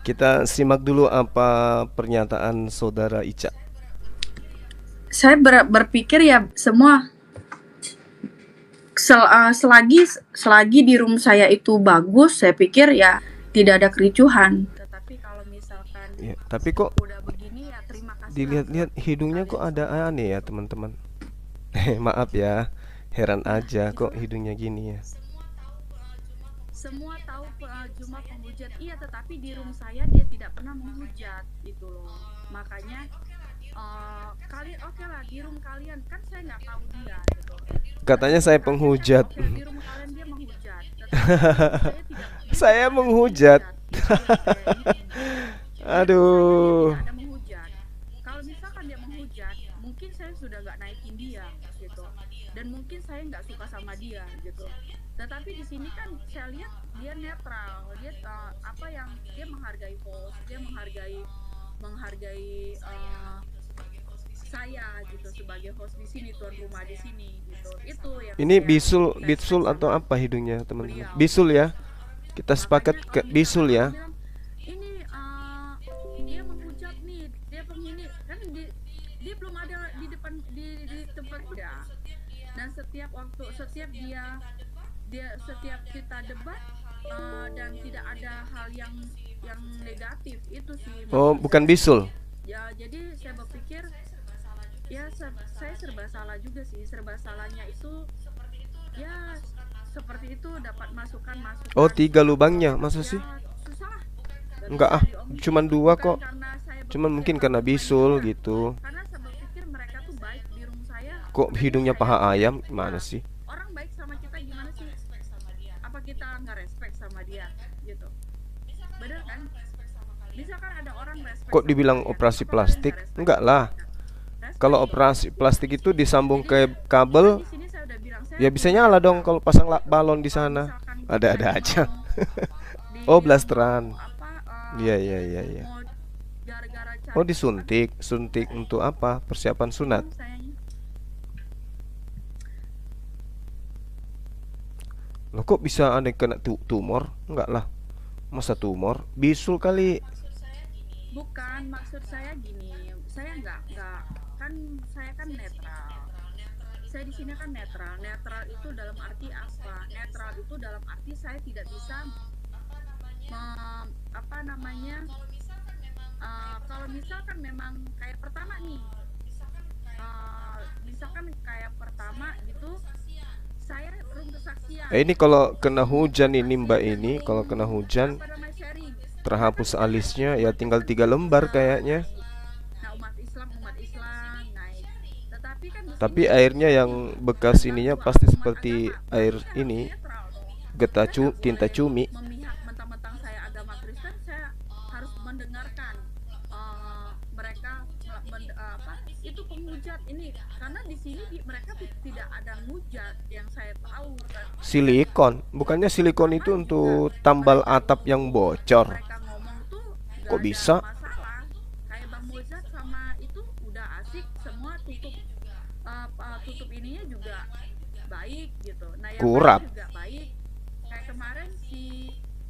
Kita simak dulu apa pernyataan saudara Ica. Saya berpikir ya semua selagi di room saya itu bagus, saya pikir ya tidak ada kericuhan. Ya, tapi kok Udah begini ya, terima kasih. dilihat-lihat hidungnya kok ada aneh ya teman-teman. Maaf ya, heran aja kok hidungnya gini ya. semua tahu Juma penghujat, iya, tetapi di room saya dia tidak pernah menghujat itu loh. Makanya kalian oke lah di room kalian, kan saya nggak tahu dia gitu. Katanya saya penghujat. Oke, di room kalian dia menghujat, tetapi saya tidak. Saya menghujat. Gitu, Aduh. tidak ada menghujat. Kalau misalkan dia menghujat, mungkin saya sudah nggak naikin dia gitu, dan mungkin saya nggak suka sama dia gitu. Tetapi di sini kan saya lihat dia netral, dia apa yang dia menghargai host, dia menghargai saya gitu sebagai host di sini, tuan rumah di sini gitu. Itu yang Ini saya bisul respect atau sama apa hidungnya, teman-teman? beliau. Bisul ya. Kita sepakat Makanya ke kalau bisul misalkan ya. bilang ini dia menghujat nih, dia penghini, kan dia belum ada di depan di tempat dia. Dan setiap setiap kita debat dan tidak ada hal yang negatif, itu sih Oh, maksud bukan saya. bisul. Ya, jadi saya berpikir ya saya serba salah juga sih. Serba salahnya itu ya seperti itu, dapat masukan Oh, 3 lubangnya, masa sih? ya susah lah. Gak Enggak bisa ah, diomongin. cuman 2 Bukan kok. karena saya Cuman berpikir mungkin kalau karena cuma bisul 2, gitu. karena saya berpikir mereka tuh baik di room saya. Kok Tapi hidungnya saya paha ayam? ya, Gimana sih? orang baik sama kita gimana sih? Apa kita nggak respect sama dia gitu? Bener kan? Misalkan ada orang respect Kok sama dibilang kalian, operasi apa kalian plastik? nggak respect Enggak sama lah. mereka? Respect Kalau dong. operasi plastik itu disambung Jadi ke kan kabel, di sini saya udah bilang saya ya bisa punya nyala dong kalau pasang gitu. balon di Kalau sana. misalkan Ada-ada saya aja. mau Oh, dibilang blasteran. mau apa Iya, iya, iya, iya. mau gara-gara cari Oh, disuntik. Suntik untuk apa? Persiapan sunat. sayangnya. Loh, kok bisa ada yang kena tumor? Enggak lah. Masa tumor? Bisul kali. Bukan, maksud saya gini, saya nggak kan saya kan netral. Saya di sini kan netral. Netral itu dalam arti apa? Netral itu dalam arti saya tidak bisa apa namanya? Kalau misalkan memang kayak pertama nih, misalkan kayak pertama gitu, saya room kesaksian. Ini kalau kena hujan ini Mbak ini, kalau kena hujan Apa namanya, sharing. terhapus alisnya ya tinggal 3 lembar kayaknya. Nah, umat Islam naik. Tetapi kan di Tapi sini airnya yang bekas ininya pasti umat seperti agama, air berarti saya ini, harus netral dong. getah Saya nggak tinta boleh cumi. memihak mentang-mentang saya agama Kristen, saya harus mendengarkan mereka itu penghujat ini, karena di sini mereka tidak ada ngujat yang saya tahu kan. Silikon, bukannya silikon itu untuk tambal atap yang bocor. Mereka ngomong tuh gak Kok ada bisa? masalah. Kayak Bang Mozart sama itu udah asik, semua tutup ininya juga baik gitu. Nah, yang Kurap. lain juga baik. Kayak kemarin si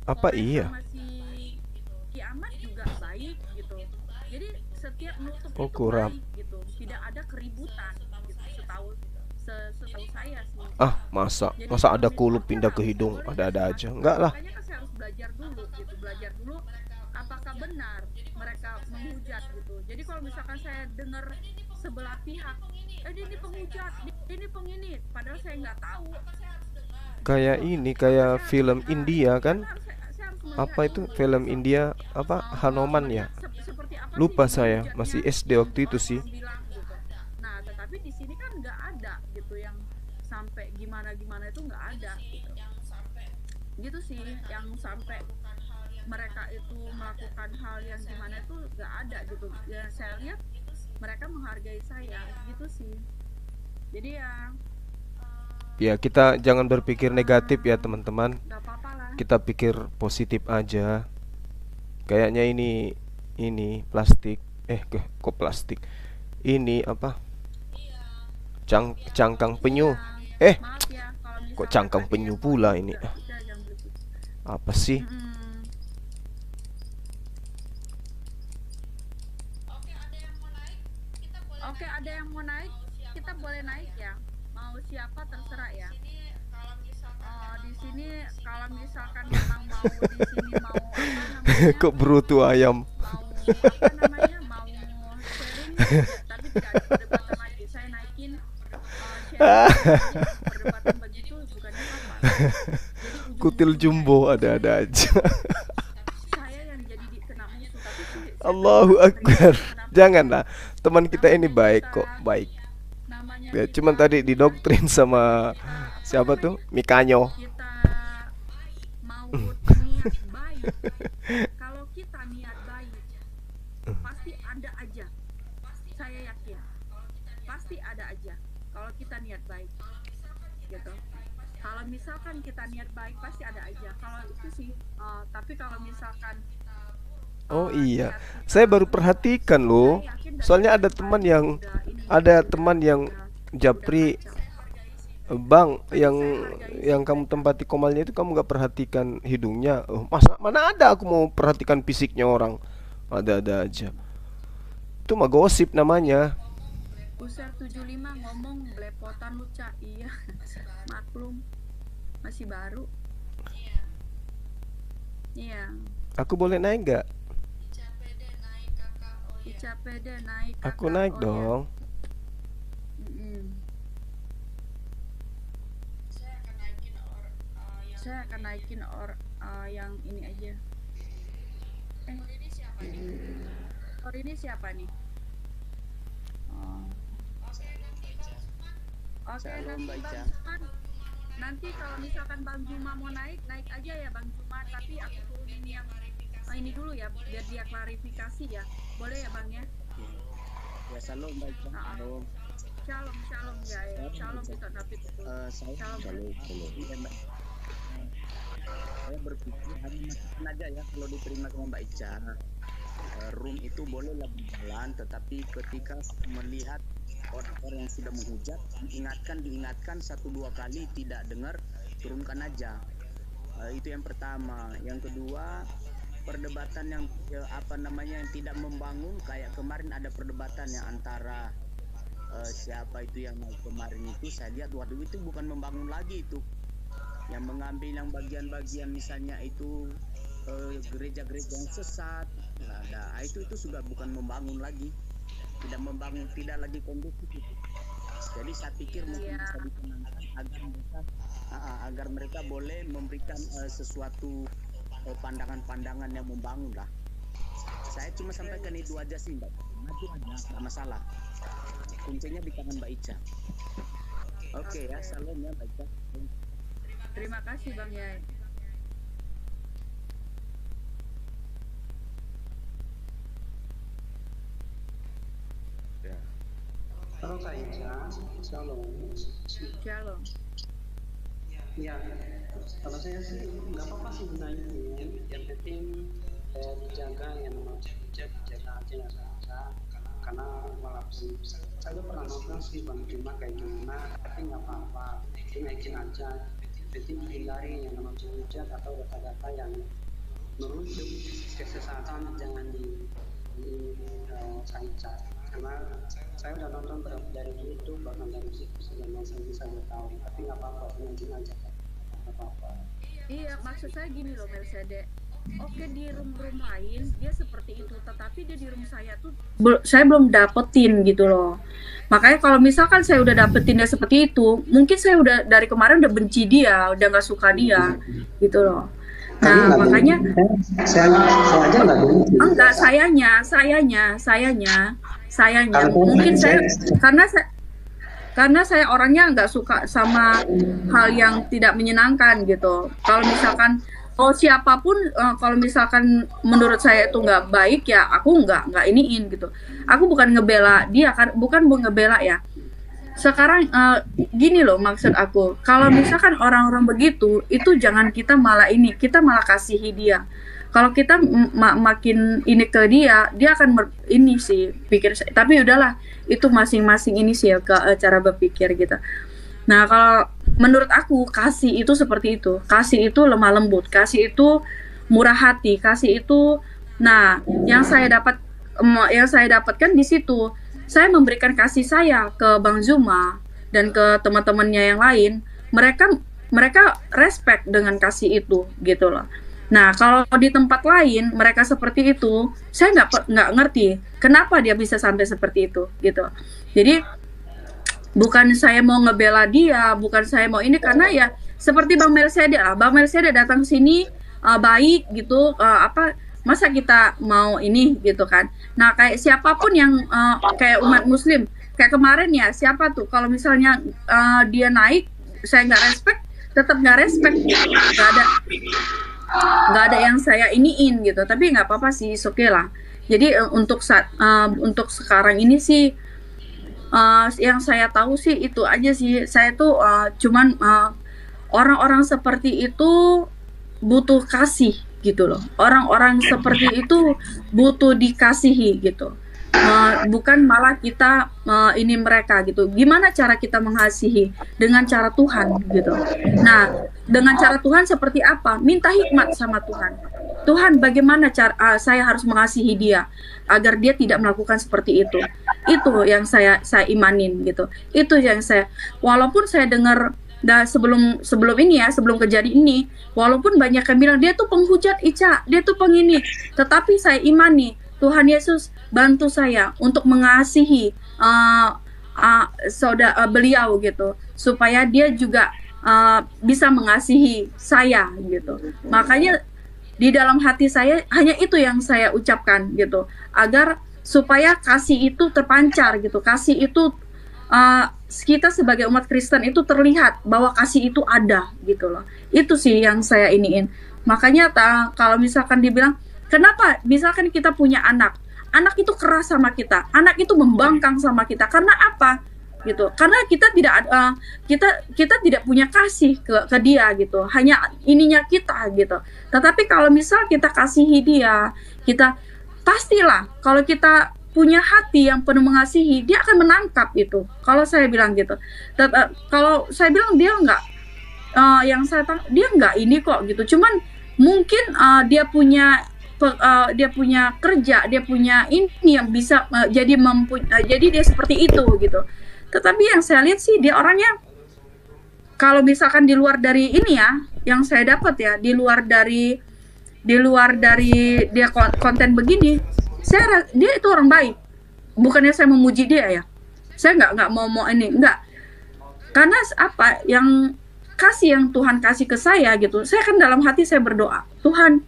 Apa Komeng iya? sama si Kiamat juga baik gitu. Jadi setiap nutup Oh, itu kurap. baik gitu. Tidak ada keributan gitu, setahu saya sih. Ah, masa Jadi masa kalau ada kulup misalkan pindah ke hidung, boleh ada-ada ya, aja. Enggak lah. makanya kan saya harus belajar dulu gitu, apakah benar mereka menghujat gitu. Jadi kalau misalkan saya dengar sebelah pihak, ini penghujat, ini pengini, padahal saya nggak tahu. Kayak ini, kayak film India kan? Saya harus Apa melihat itu dulu film gitu. India apa Hanoman ya? Seperti apa Lupa sih saya, menghujatnya, masih SD waktu itu sih. orang bilang gitu. Nah, tetapi di sini kan nggak ada gitu yang sampai gimana itu nggak ada gitu sih, yang sampai mereka itu melakukan hal yang gimana itu nggak ada gitu ya. Saya lihat mereka menghargai saya gitu sih. Jadi Ya, kita jangan berpikir negatif ya, teman-teman. nggak apa-apa lah. Kita pikir positif aja. Kayaknya ini plastik. Kok plastik? Ini apa? Cangkang penyu. Maaf ya kalau Kok misalkan cangkang ada penyu yang pula mau, ini? udah jangan begitu. Apa sih? Oke, ada yang mau naik, kita boleh naik ya. Mau siapa terserah ya. Di sini kalau misalkan memang mau di sini mau apa namanya? Kok berutu ayam? Mau apa namanya? Mau sharing, tapi tidak ada perdebatan lagi. Saya naikin sharing, perdebatan begitu bukannya kan Kutil jumbo ada-ada aja. Saya yang jadi kena musuh, tapi Allahu Akbar. Janganlah, teman kita ini baik kok, baik. namanya Ya, cuman tadi didoktrin sama siapa tuh? Mikanyo. kita mau niat baik. Kalau kita niat baik, pasti ada aja. Saya yakin, pasti ada aja. Kalau kita niat baik, gitu. Kalau misalkan kita niat baik, pasti ada aja. Kalau itu sih, tapi kalau misalkan Oh iya, saya baru perhatikan loh. Soalnya ada teman yang japri, Bang, yang kamu tempati komalnya itu kamu gak perhatikan hidungnya. Oh, mana ada aku mau perhatikan fisiknya orang. Ada-ada aja. Itu mah gosip namanya. User 75 ngomong belepotan lu, Cak. Iya, maklum, masih baru. Iya. Aku boleh naik gak? ICPD naik. Aku kakak. naik Oh, dong. ya. Mm-mm. Saya akan naikin yang ini aja. Ini siapa nih? Oh. Oke, nanti kalau misalkan Bang Juma mau naik aja ya Bang Juma. Tapi aku turunin yang ini dulu ya, biar dia klarifikasi ya. Boleh ya Bang ya? Ya, salam baik. Salam. Shalom ya. Shalom Ustaz David. Shalom. Saya berpikir hanya masukan aja ya kalau diterima sama Mbak Ica. Room itu boleh lebih jalan, tetapi ketika melihat orang-orang yang sudah menghujat, diingatkan 1-2 kali, tidak dengar, turunkan aja. Itu yang pertama. Yang kedua, perdebatan yang yang tidak membangun, kayak kemarin ada perdebatan yang antara siapa itu yang naik kemarin itu, saya lihat waduh itu bukan membangun lagi itu. Yang mengambil yang bagian-bagian misalnya itu gereja-gereja yang sesat, itu sudah bukan membangun lagi, tidak lagi kondusif itu. Jadi saya pikir mungkin bisa ditenangkan agar mereka boleh memberikan sesuatu pandangan-pandangan yang membangun lah. Saya cuma sampaikan itu aja sih Mbak, maju aja, nggak masalah. Kuncinya di tangan Mbak Ica. Oke ya, salam ya Mbak Ica. Terima kasih Bang Yai. Halo Kak Ica, shalom. Shalom. Ya, kalau saya sih nggak apa-apa sih naikin, yang penting dijaga yang namanya dijaga aja ya saja. Karena walaupun saya pernah nonton sih Bang Juma kayak gimana, tapi nggak apa-apa, dinaikin aja. Penting dihindari yang namanya hujat atau data-data yang merujuk kesesatan, jangan Kaica. Karena saya udah nonton dari YouTube, bahkan dari situs yang saya bisa tahu, tapi nggak apa-apa, dinaikin aja, nggak apa-apa. Iya, maksud saya gini loh Mercedes. Oke, di room-room lain dia seperti itu, tetapi dia di room saya tuh saya belum dapetin gitu loh. Makanya kalau misalkan saya udah dapetin dia seperti itu, mungkin saya udah dari kemarin udah benci dia, udah nggak suka dia gitu loh. Nah, makanya saya aja nggak benci. enggak, sayanya mungkin saya karena saya orangnya nggak suka sama hal yang tidak menyenangkan gitu. Kalau misalkan siapapun kalau misalkan menurut saya itu nggak baik ya aku nggak iniin gitu. Aku bukan ngebela dia, bukan ngebela ya. Sekarang gini loh maksud aku, kalau misalkan orang-orang begitu itu jangan kita malah kasihi dia. Kalau kita makin ini ke dia akan ini sih pikir. Tapi udahlah, itu masing-masing ini sih ya ke cara berpikir gitu. Nah, kalau menurut aku kasih itu seperti itu. Kasih itu lemah lembut, kasih itu murah hati, kasih itu yang saya dapatkan di situ. Saya memberikan kasih saya ke Bang Zuma dan ke teman-temannya yang lain. Mereka respect dengan kasih itu gitu loh. Nah, kalau di tempat lain mereka seperti itu, saya nggak ngerti kenapa dia bisa sampai seperti itu gitu. Jadi bukan saya mau ngebela dia, bukan saya mau ini, karena ya seperti Bang Melchede lah. Bang Melchede datang ke sini baik gitu, masa kita mau ini gitu kan. Nah, kayak siapapun yang kayak umat muslim, kayak kemarin ya, siapa tuh kalau misalnya dia naik, saya nggak respect, tetap nggak respect gitu. Nggak ada yang saya iniin gitu, tapi nggak apa-apa sih, oke lah. Jadi untuk sekarang ini sih yang saya tahu sih itu aja sih. Saya tuh cuman orang-orang seperti itu butuh kasih gitu loh. Orang-orang seperti itu butuh dikasihi gitu. Bukan malah kita ini mereka gitu. Gimana cara kita mengasihi? Dengan cara Tuhan gitu. Nah, dengan cara Tuhan seperti apa? Minta hikmat sama Tuhan. Tuhan, bagaimana cara saya harus mengasihi dia agar dia tidak melakukan seperti itu? Itu yang saya imanin gitu. Itu yang saya, walaupun saya dengar sebelum ini ya, sebelum kejadian ini, walaupun banyak yang bilang dia tuh penghujat Ica, dia tuh pengini, tetapi saya imani Tuhan Yesus bantu saya untuk mengasihi beliau gitu, supaya dia juga bisa mengasihi saya gitu. Makanya di dalam hati saya hanya itu yang saya ucapkan gitu, agar supaya kasih itu terpancar gitu, kasih itu kita sebagai umat Kristen itu terlihat bahwa kasih itu ada gitu loh. Itu sih yang saya iniin. Makanya kalau misalkan dibilang kenapa misalkan kita punya anak itu keras sama kita, anak itu membangkang sama kita, karena apa gitu? Karena kita tidak punya kasih ke dia gitu, hanya ininya kita gitu. Tetapi kalau misal kita kasihi dia, kita pastilah kalau kita punya hati yang penuh mengasihi, dia akan menangkap itu. Kalau saya bilang gitu. Kalau saya bilang dia enggak, dia enggak ini kok gitu. Cuman mungkin dia punya kerja, dia punya ini yang bisa jadi dia seperti itu gitu. Tetapi yang saya lihat sih dia orangnya, kalau misalkan di luar dari ini ya, yang saya dapat ya, di luar dari dia konten begini, dia itu orang baik. Bukannya saya memuji dia ya, saya nggak mau ini, enggak. Karena apa yang Tuhan kasih ke saya gitu, saya kan dalam hati saya berdoa, Tuhan,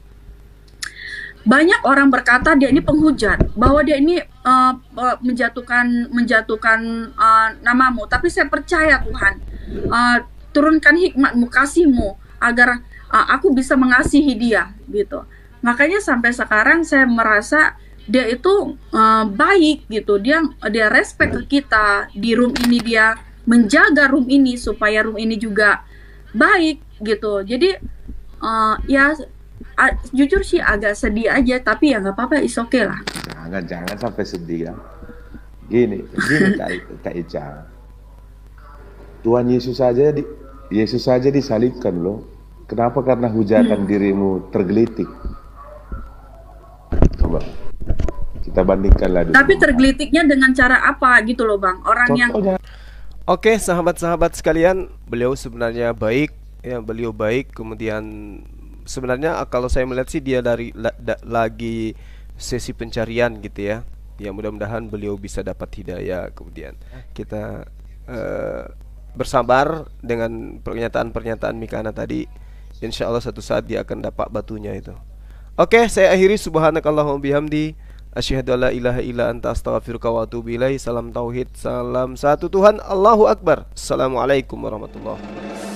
banyak orang berkata dia ini penghujat, bahwa dia ini menjatuhkan namamu. Tapi saya percaya Tuhan, turunkan hikmat-Mu, kasih-Mu, agar aku bisa mengasihi dia gitu. Makanya sampai sekarang saya merasa dia itu baik gitu. Dia respect ke kita di room ini, dia menjaga room ini supaya room ini juga baik gitu. Jadi ya jujur sih agak sedih aja, tapi ya nggak apa-apa, is okay lah. Jangan sampai sedih ya. Gini Kak Ica, Tuhan Yesus saja disalibkan loh. Kenapa? Karena hujatan dirimu tergelitik. Coba kita bandingkanlah dulu. Tapi tergelitiknya dengan cara apa gitu loh Bang? Oke, sahabat-sahabat sekalian, beliau sebenarnya baik ya, beliau baik. Kemudian sebenarnya kalau saya melihat sih dia lagi sesi pencarian gitu ya. Ya mudah-mudahan beliau bisa dapat hidayah. Kemudian kita bersabar dengan pernyataan Mikana tadi. Insya Allah satu saat dia akan dapat batunya itu. Oke, saya akhiri. Subhanakallahumma bihamdi, asyhadu alla ilaha illa anta astaghfiruka wa atubu ilaik. Salam tauhid, salam satu Tuhan, Allahu Akbar. Assalamualaikum warahmatullahi wabarakatuh.